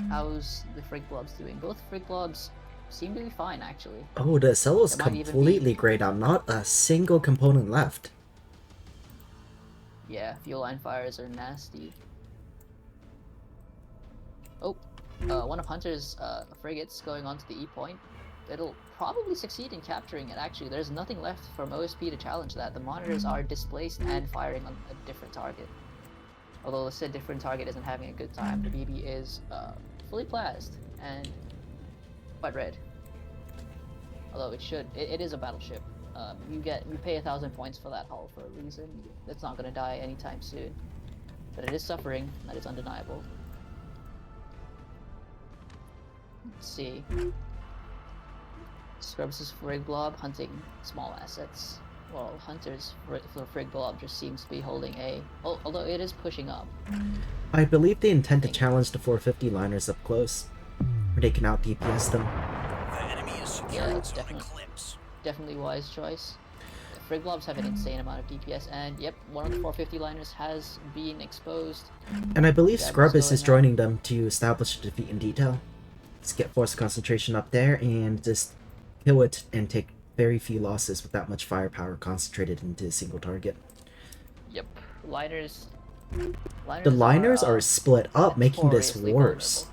How's the Frig Blobs doing? Both Frig Blobs seem to be fine, actually. Oh, the cello's There might even be- completely grayed out. Not a single component left. Yeah, fuel line fires are nasty. Oh, one of Hunter's frigates going onto the E point. It'll probably succeed in capturing it, actually. There's nothing left from OSP to challenge that. The monitors are displaced and firing on a different target. Although the said different target isn't having a good time, the BB is fully plased and quite red. Although it is a battleship. You pay 1,000 points for that hull for a reason. It's not going to die anytime soon, but it is suffering. That is undeniable. Let's see. Scrubus' Frig Blob hunting small assets. Well, Hunter's Frig Blob just seems to be holding A. Oh, although it is pushing up. I believe they intend to challenge the 450 liners up close, where they can out DPS them. The enemy is secured Yeah, Zone definitely. Eclipse. Definitely wise choice. Frig Blobs have an insane amount of DPS, and yep, one of the 450 liners has been exposed. And I believe Yeah, Scrubus what's is going on? joining them to establish a defeat in detail. Let's get force concentration up there and just kill it and take very few losses with that much firepower concentrated into a single target. Yep, liners. The liners are split up, making this notoriously worse.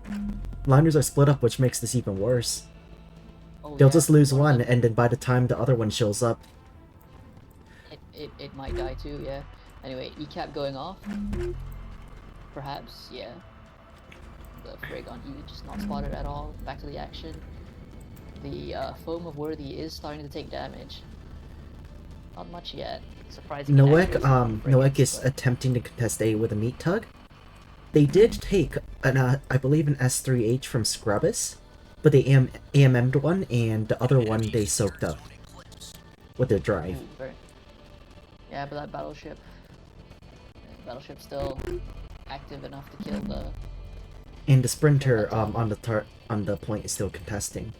vulnerable. Liners are split up, which makes this even worse. Oh, They'll yeah, just lose of one, them, and then by the time the other one shows up, it might die too. Yeah. Anyway, ECAP going off. Perhaps, yeah. The Frig on E just not spotted at all. Back to the action. The Foam of Worthy is starting to take damage. Not much yet. Surprising. Noek is attempting to contest A with a meat tug. They did take I believe an S3H from Scrubus, but they AMM'd one, and the other one they soaked up with their drive. Yeah, but that battleship's still active enough to kill the. And the sprinter on the point is still contesting.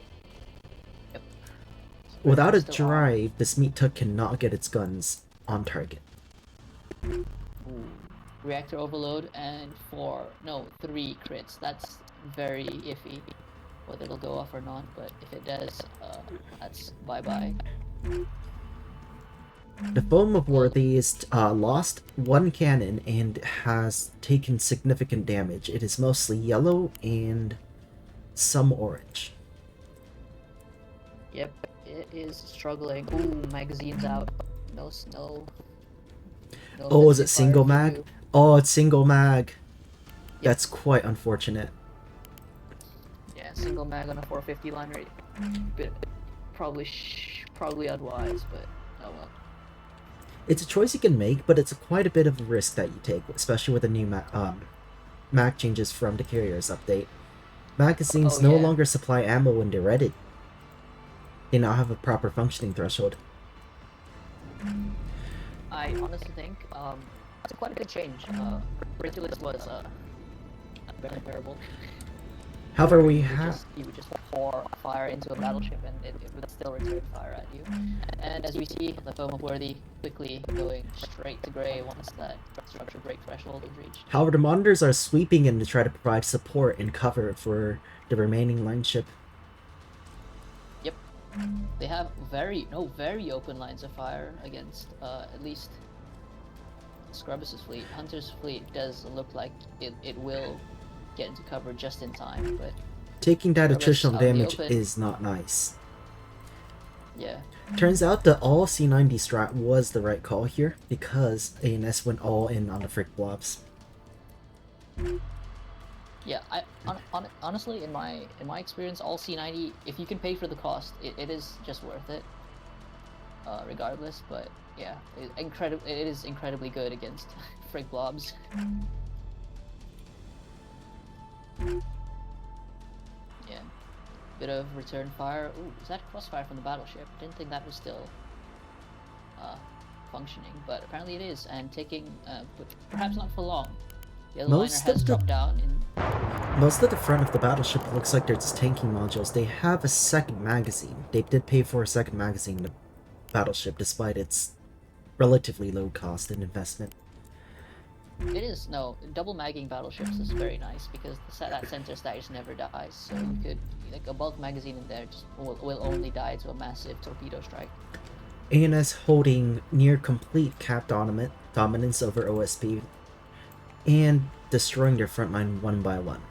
Yep. Without a still on. drive, this meat tuck cannot get its guns on target. Ooh. Reactor overload and 3 crits. That's very iffy, whether it'll go off or not. But if it does, that's bye-bye. The Foam of Worthies lost 1 cannon and has taken significant damage. It is mostly yellow and some orange. Yep, it is struggling. Ooh, magazine's out. No snow. No Oh, is it defensive single fire for mag? you. Oh, it's single mag. Yep. That's quite unfortunate. Yeah, single mag on a 450 line rate. Bit probably unwise, but oh well. It's a choice you can make, but it's quite a bit of a risk that you take, especially with the new mag changes from the carrier's update. Magazines Oh, no yeah. longer supply ammo when they're ready. They now have a proper functioning threshold. I honestly think it's quite a good change. Ridiculous was very terrible. However, we You have... would just pour fire into a battleship and it would still return fire at you. And as we see, the Foam of Worthy quickly going straight to grey once that structure break threshold is reached. However, the monitors are sweeping in to try to provide support and cover for the remaining line ship. Yep. They have very open lines of fire against at least Scrubus' fleet. Hunter's fleet does look like it will get into cover just in time, but Taking that Scrubus attritional out in the damage open. is not nice. Yeah. Turns out the all C90 strat was the right call here, because ANS went all in on the frick blobs. Yeah, honestly, in my experience, all C90, if you can pay for the cost, it is just worth it. Regardless, but yeah, it is incredibly good against frig blobs. Yeah, bit of return fire. Ooh, is that crossfire from the battleship? Didn't think that was still functioning, but apparently it is, and taking, but perhaps not for long. The other liner has dropped down in... Most of the front of the battleship looks like there's tanking modules. They have a second magazine. They did pay for a second magazine in the battleship, despite its relatively low cost and investment. It is, no, double magging battleships is very nice, because that center stash never dies, so you could, like, a bulk magazine in there just will only die to a massive torpedo strike. ANS holding near complete cap dominance over OSP, and destroying their front line one by one.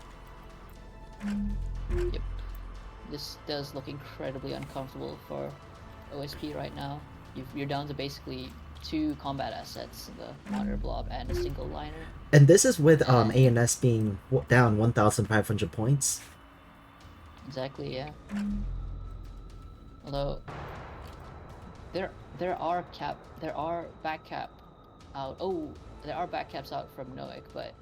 Yep. This does look incredibly uncomfortable for OSP right now. You're down to basically 2 combat assets, the monitor blob and a single liner. And this is with ANS being down 1,500 points. Exactly, yeah. Although there are back cap out. Oh, there are back caps out from Noik, but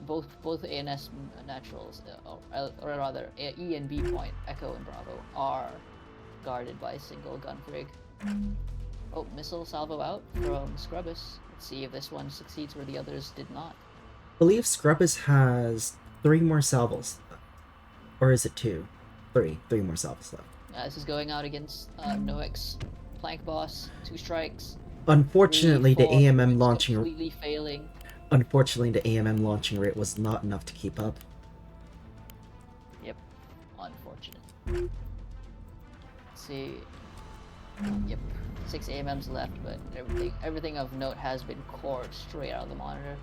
both ANS naturals, or rather E and B point, Echo and Bravo, are guarded by a single gun frig. Oh, missile salvo out from Scrubus. Let's see if this one succeeds where the others did not. I believe Scrubus has 3 more salvos. Or is it 2? 3 more salvos left. This is going out against Noik's plank boss. 2 strikes. Unfortunately, 3, 4 the AMM points launching... completely failing. Unfortunately, the AMM launching rate was not enough to keep up. Yep, unfortunate. Let's see. Yep, 6 AMMs left, but everything of note has been cored straight out of the monitor.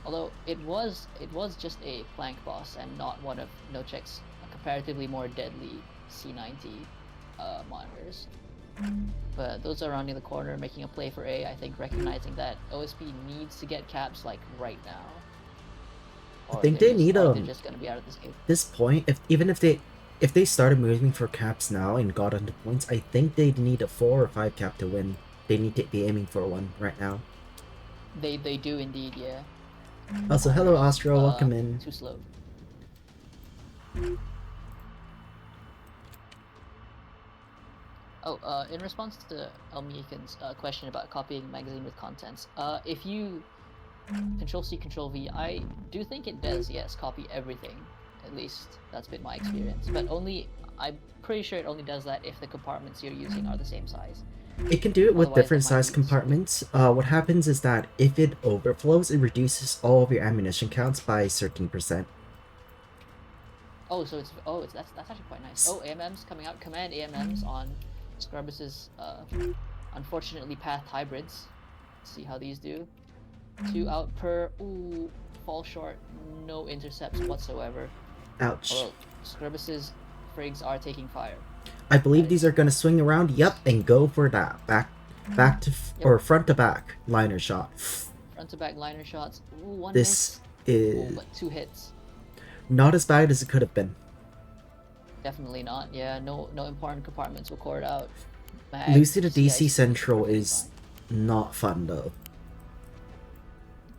Although it was just a plank boss and not one of Nochek's comparatively more deadly C90 monitors. But those are rounding the corner, making a play for A, I think, recognizing that OSP needs to get caps, like, right now. I think they need they're just gonna be out of this game. This point, if they started moving for caps now and got into points, I think they'd need a 4 or 5 cap to win. They need to be aiming for 1 right now. They do indeed, yeah. Also, hello Astro, welcome in. Too slow. Oh, in response to Elmiakin's question about copying magazine with contents, if you Control-C, Control-V, I do think it does, yes, copy everything. At least that's been my experience. But I'm pretty sure it only does that if the compartments you're using are the same size. It can do it with Otherwise, different it might size be compartments. What happens is that if it overflows, it reduces all of your ammunition counts by 13%. Oh, so that's actually quite nice. Oh, AMM's coming out. Command AMM's on Scrubus's unfortunately pathed hybrids. Let's see how these do. 2 out per. Ooh, fall short. No intercepts whatsoever. Ouch. Although Scrubus's frigs are taking fire. I believe these are gonna swing around, yep, and go for that back to or front to back liner shot. Front to back liner shots. Ooh, one This miss. is Oh, but 2 hits. not as bad as it could have been. Definitely not. Yeah, no important compartments will core out. Losing to DC Central is not fun though.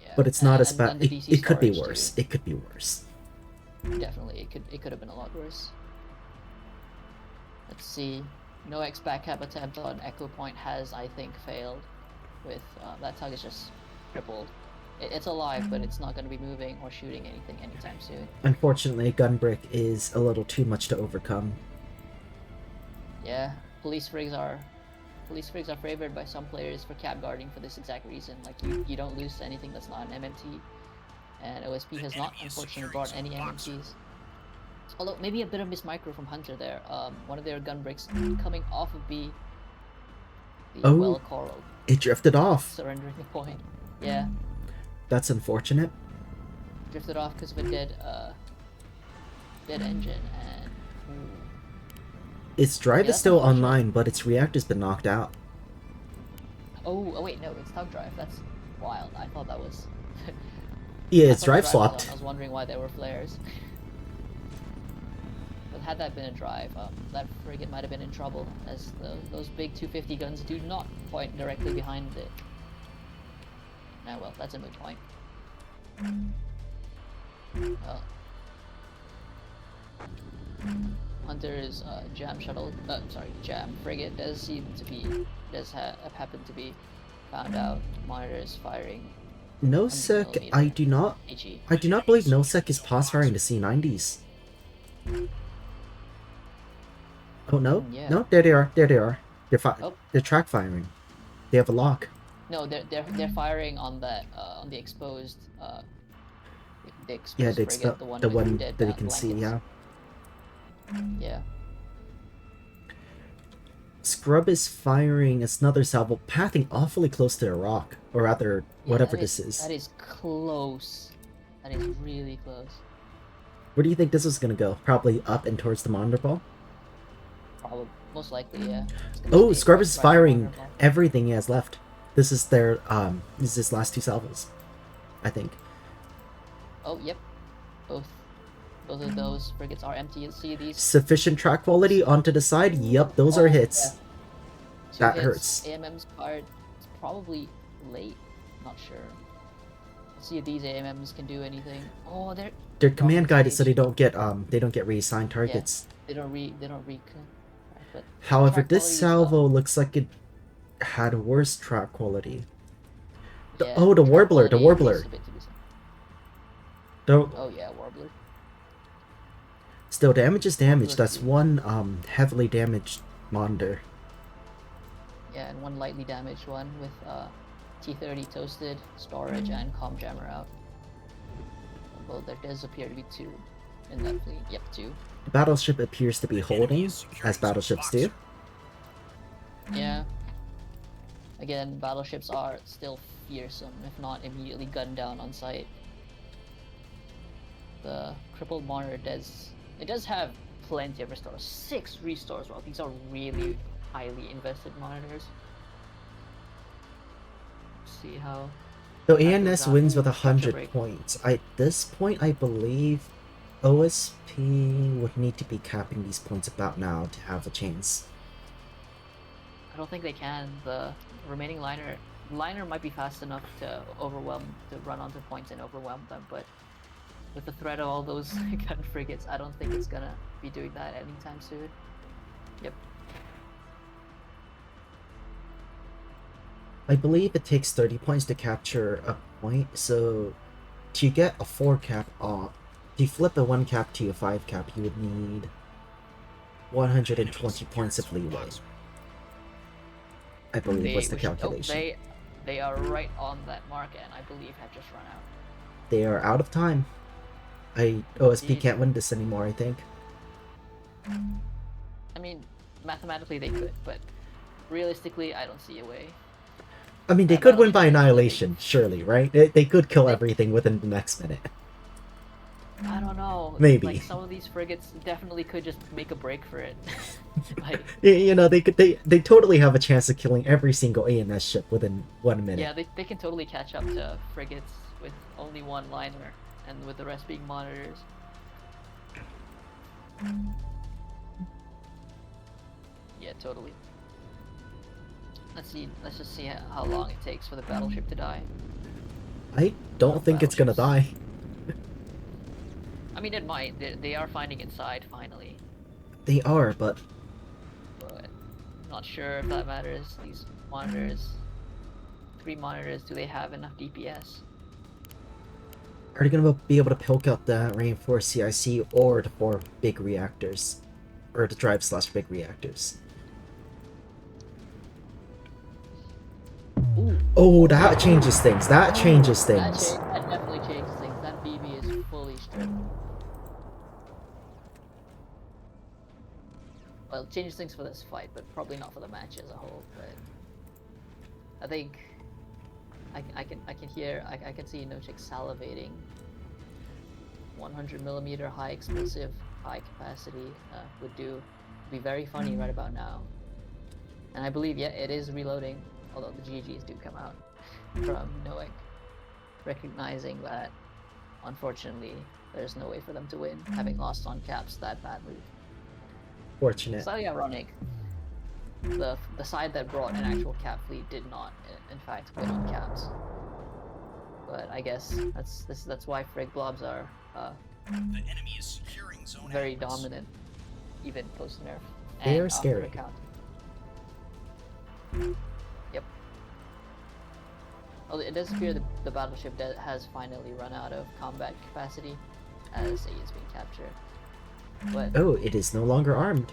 Yeah, But it's not as and bad. the DC It could be storage, worse. too. It could be worse. Definitely, it could have been a lot worse. Let's see. No X backup attempt on Echo Point has, I think, failed. With that tug is just crippled. It's alive, but it's not going to be moving or shooting anything anytime soon. Unfortunately, Gunbrick is a little too much to overcome. Yeah, police frigs are favored by some players for cap guarding for this exact reason. Like you don't lose to anything that's not an MMT, and OSP has not unfortunately brought any MMTs. Although maybe a bit of miss micro from Hunter there. One of their gun bricks coming off of B. The well coral It drifted off. surrendering the point. Yeah, That's unfortunate. drifted off because of a dead engine and. Its drive Yeah, is still that's unfortunate. online, but its reactor's been knocked out. Oh wait, no, it's tug drive. That's wild. I thought that was. Yeah, I its thought the drive was swapped. on. I was wondering why there were flares. But had that been a drive, that frigate might have been in trouble, as those big 250 guns do not point directly behind it. Ah, well, that's a moot point. Well, Hunter's jam frigate does happen to be found out. Monitors firing. Nosec, I do not believe Nosec is pause firing the C-90s. Oh no, Yeah. no, there they are. They're Oh. they're track firing. They have a lock. No, they're firing on that on the exposed the exposed Yeah, it's frigate, the with one dead that you can see. blankets. Yeah. Yeah. Scrub is firing another salvo, pathing awfully close to the rock, or rather, Yeah, whatever that this is. That is close. That is really close. Where do you think this is gonna go? Probably up and towards the monitor ball. Probably, most likely, yeah. It's gonna Oh, stay Scrub right is by the firing monitor ball. everything he has left. This is their this is his last 2 salvos, I think. Oh, yep. Both of those frigates are empty. You see these. Sufficient track quality onto the side. Yep, those are Oh, hits. yeah. Two That hits. hurts. AMM's fired. It's probably late. Not sure. Let's see if these AMMs can do anything. Oh, they're They're command wrong guided, so stage. they don't get reassigned targets. They don't re. But However, track this quality is salvo looks like it had worse track quality. yeah, Oh, the track warbler, the quality warbler. is a bit to be said. Though Oh yeah, warbler. still, damage is damage. Warbler That's too. one heavily damaged monitor. Yeah, and one lightly damaged one with T30 toasted, storage, and comm jammer out. Although there does appear to be 2 in that fleet. Yep, 2. The battleship appears to be Enemy holding, is securing as some battleships boxes. do. Yeah. Again, battleships are still fearsome, if not immediately gunned down on sight. The crippled monitor does have plenty of restores. 6 restores. Well, these are really highly invested monitors. See how. So That ANS goes on. wins with Ooh, capture 100 break. points. At this point, I believe OSP would need to be capping these points about now to have a chance. I don't think they can. The remaining liner might be fast enough to run onto points and overwhelm them, but with the threat of all those gun frigates, I don't think it's gonna be doing that anytime soon. Yep. I believe it takes 30 points to capture a point, so to get a 4 cap If you flip a 1 cap to a 5 cap, you would need 120 points of leeway. I believe was the calculation. They are right on that mark, and I believe have just run out. They are out of time. OSP Indeed. can't win this anymore, I think. I mean, mathematically they could, but realistically, I don't see a way. I mean, they That could win battleship by is annihilation, surely, right? They could kill They- everything within the next minute. I don't know. Maybe. Like, some of these frigates definitely could just make a break for it. Like, You know, they totally have a chance of killing every single ANS ship within 1 minute. yeah, they can totally catch up to frigates with only one liner, and with the rest being monitors. Yeah, totally. Let's just see how long it takes for the battleship to die. I don't think it's gonna die. I mean, it might. They are finding its side finally, They are, but but not sure if that matters. These monitors, 3 monitors, do they have enough DPS? are they gonna be able to poke out the reinforced CIC or the 4 big reactors? Or the drive/big reactors? Ooh, Oh, that changes things. That changes things. that definitely changes things. That BB is fully stripped. Well, it changes things for this fight, but probably not for the match as a whole. But I think I can hear I can see Nochik salivating. 100mm high explosive, high capacity would be very funny right about now. And I believe it is reloading, although the GGs do come out from Noik, recognizing that unfortunately there's no way for them to win, having lost on caps that badly. Fortunate. Slightly ironic. The side that brought an actual cap fleet did not, in fact, win on caps. But I guess that's why Frigg Blobs are The enemy is securing zone very Atlas. dominant, even post nerf. They and are after scary. the count. Yep. Well, it does appear the battleship has finally run out of combat capacity, as it is being captured. But Oh, it is no longer armed.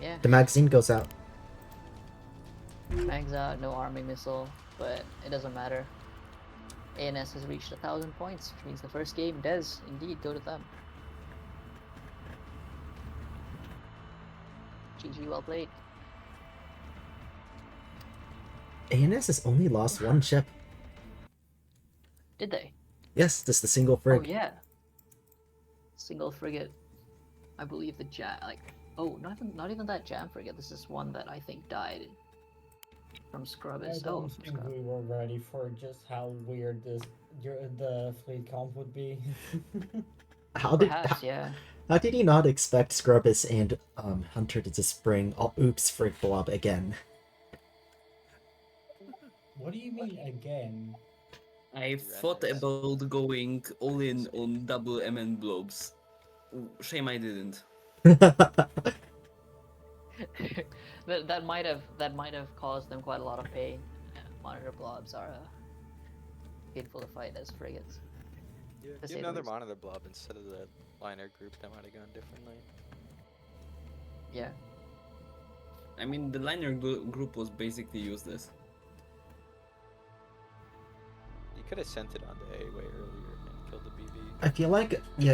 yeah, The magazine goes out. mags out, no arming missile, but it doesn't matter. ANS has reached 1,000 points, which means the first game does indeed go to them. GG, well played. ANS has only lost 1 ship. Did they? Yes, just the single frig. Oh yeah. Single frigate. I believe the jam, not even that jam frigate. This is one that I think died from I Scrubus. don't From think we were ready for just how weird the fleet comp would be. Perhaps, yeah. How did he not expect Scrubus and Hunter to just bring oops frig blob again? What do you mean again? I thought about going all in on double MN blobs. Shame I didn't. that might have caused them quite a lot of pain. Yeah, monitor blobs are painful to fight as frigates. To say Give the another least. monitor blob instead of the liner group, that might have gone differently. Yeah. I mean, the liner group was basically useless. You could have sent it on to A way earlier and killed the BB. I feel like, yeah,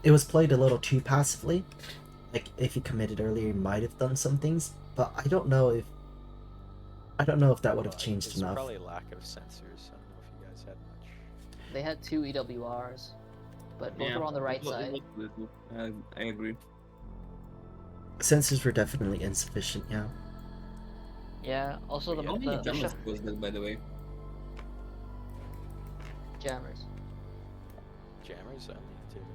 it was played a little too passively. Like, if you committed earlier, you might have done some things, but I don't know if that would have changed It's enough. probably lack of sensors. I don't know if you guys had much. They had 2 EWRs, but both were on the right side. I agree. Sensors were definitely insufficient, yeah. Yeah. Also How many the jammers was that, by the way? jammers. Jammers only too.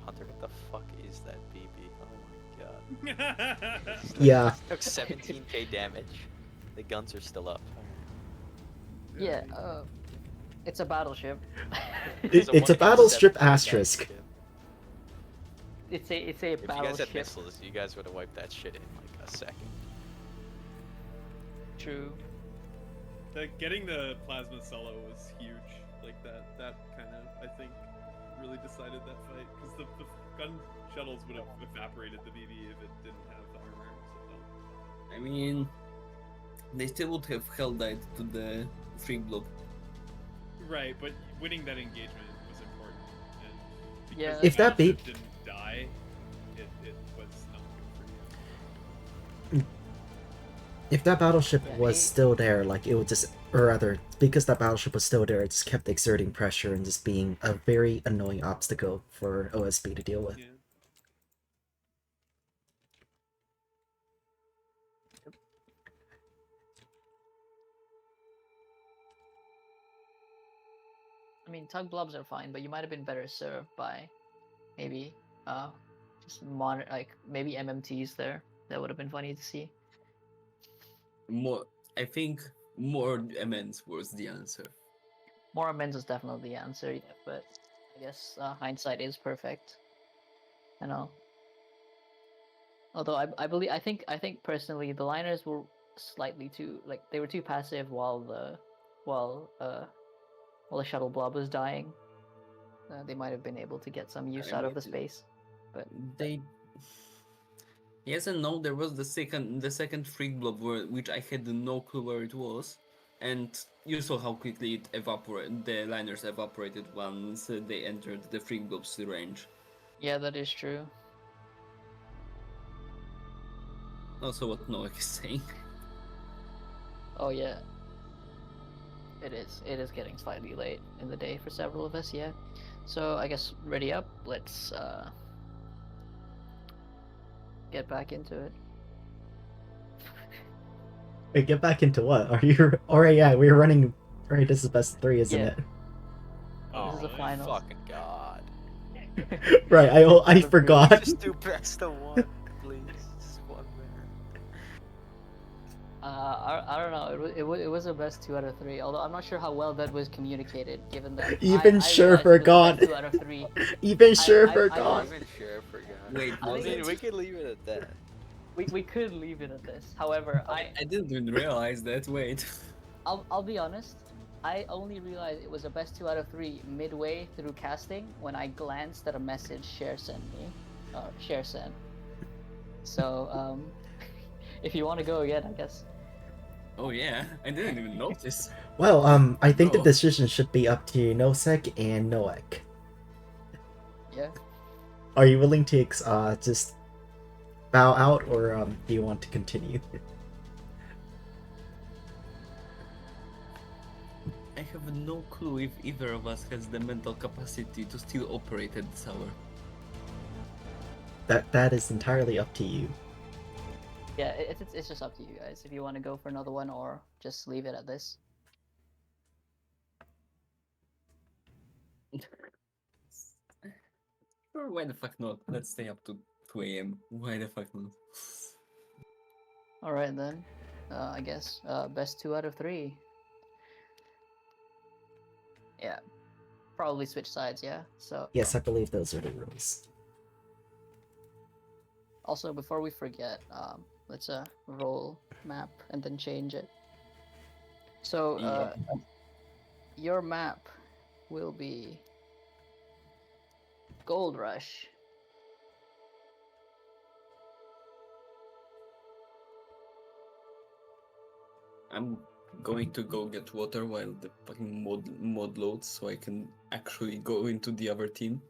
Hunter, what the fuck is that BB? Oh my god. It's like- Yeah. Took 17k damage. The guns are still up. Yeah. It's a battleship. It's a battle strip 1.7 asterisk. ship. it's a If you guys had battleship. missiles, you guys would have wiped that shit in like a second. True. Getting the plasma cello was huge. Like that kind of, I think, really decided that fight because the gun shuttles would have evaporated the BB if it didn't have the armor. So. I mean, they still would have held that to the free blob. Right, but winning that engagement was important, and because Yeah. the If that battleship beat- didn't die, it was not good for you. If that battleship Yeah, was still there, like it would just, or rather, because that battleship was still there, it just kept exerting pressure and just being a very annoying obstacle for OSB to deal with. Yeah. I mean, tug blobs are fine, but you might have been better served by maybe just maybe MMTs there. That would have been funny to see. I think more MNs was the answer. More amends is definitely the answer, yeah, but I guess hindsight is perfect. You know. Although I think personally the liners were slightly too they were too passive while the shuttle blob was dying. They might have been able to get some use out of the space, but They yes and no. There was the second freak blob which I had no clue where it was, and you saw how quickly it evaporated. The liners evaporated once they entered the freak blob's range. yeah, that is true. Also, what Noah is saying. Oh yeah, it is. It is getting slightly late in the day for several of us. Yeah, so I guess ready up. Let's get back into it. Wait, get back into what? Are you? Alright, yeah, we're running. Alright, this is best of 3, isn't Yeah. it? Oh, This is the really? finals. Fucking god. Right, I forgot. Just do best of one, please. Just one there. I don't know. It was a best 2 out of 3. Although I'm not sure how well that was communicated, given that Even I sure realized it was a forgot. best 2 out of 3. Even sure I forgot. Even sure forgot. Wait, I was think it? We could leave it at that. We could leave it at this. However, I didn't even realize that. Wait. I'll be honest. I only realized it was a best 2 out of 3 midway through casting when I glanced at a message Share sent me. Share sent. So if you want to go again, I guess. Oh yeah, I didn't even notice. Well, I think the No. decision should be up to Nosek and Noek. Yeah. Are you willing to just bow out, or do you want to continue? I have no clue if either of us has the mental capacity to still operate at this hour. That is entirely up to you. Yeah, it's just up to you guys if you want to go for another one or just leave it at this. Or why the fuck not? Let's stay up to 2 a.m. Why the fuck not? All right then. I guess best 2 out of 3. Yeah, probably switch sides. Yeah. So Yes, I believe those are the rules. also before we forget, let's roll map and then change it. So your map will be Gold Rush. I'm going to go get water while the fucking mod loads so I can actually go into the other team.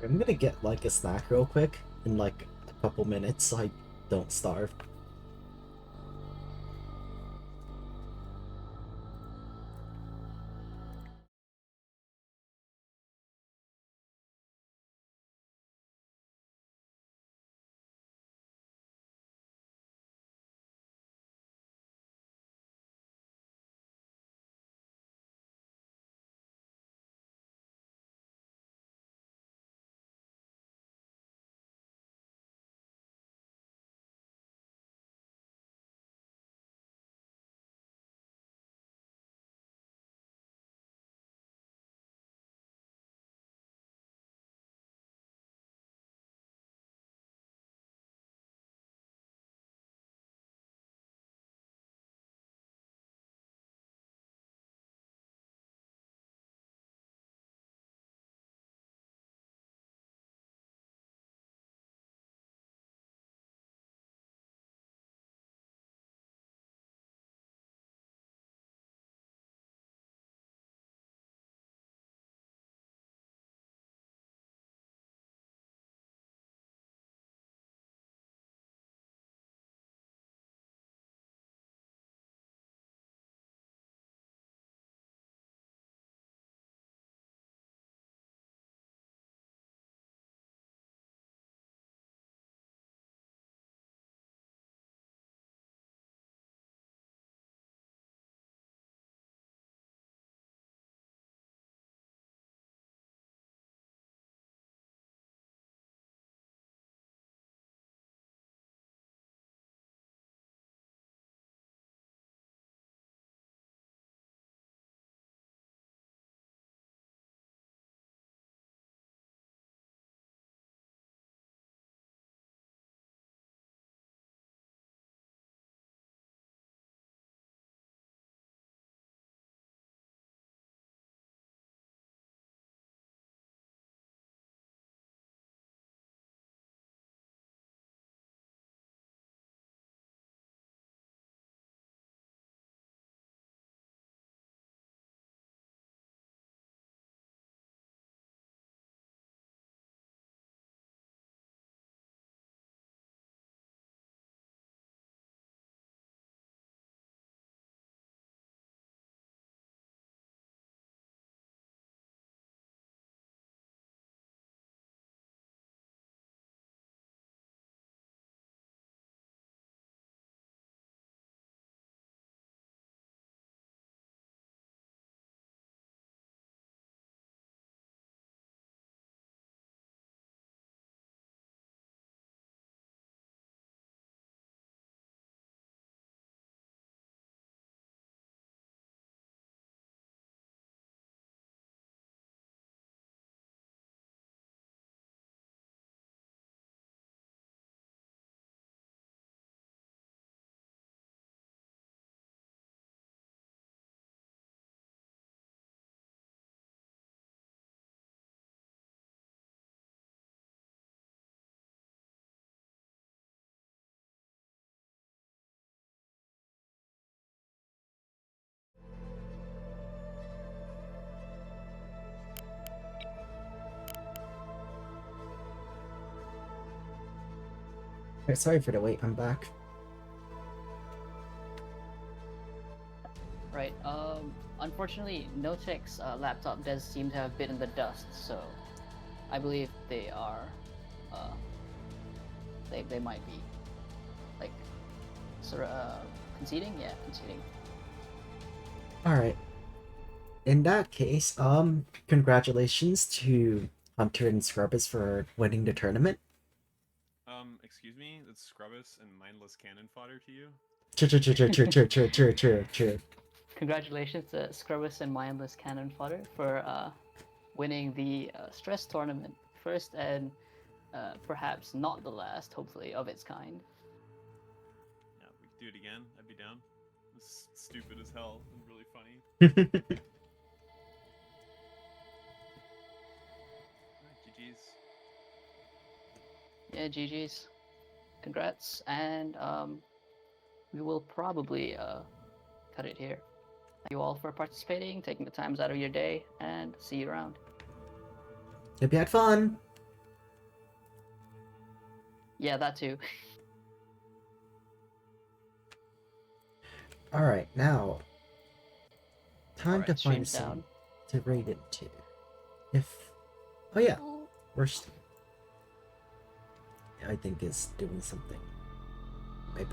I'm gonna get like a snack real quick in like a couple minutes so I don't starve. Sorry for the wait, I'm back. Right. Unfortunately, Notech's laptop does seem to have bitten the dust, so I believe they are. They might be like conceding. Yeah, conceding. Alright. In that case, congratulations to Hunter and Scrubus for winning the tournament. Excuse me, that's Scrubus and mindless cannon fodder to you? True. Congratulations to Scrubus and Mindless Cannon Fodder for winning the stress tournament, first and perhaps not the last, hopefully, of its kind. Yeah, we could do it again. I'd be down. This is stupid as hell and really funny. GG's. Yeah, GG's. Congrats, and we will probably cut it here. Thank you all for participating, taking the times out of your day, and see you around. Hope you had fun. Yeah, that too. Alright, now. Time to Alright, find stream's some down. to raid into. Oh yeah, worst. I think is doing something. Maybe.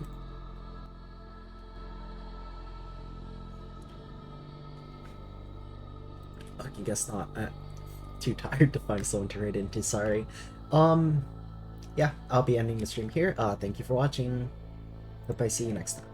I guess not. Too tired to find someone to raid into, sorry. Yeah, I'll be ending the stream here. Thank you for watching. Hope I see you next time.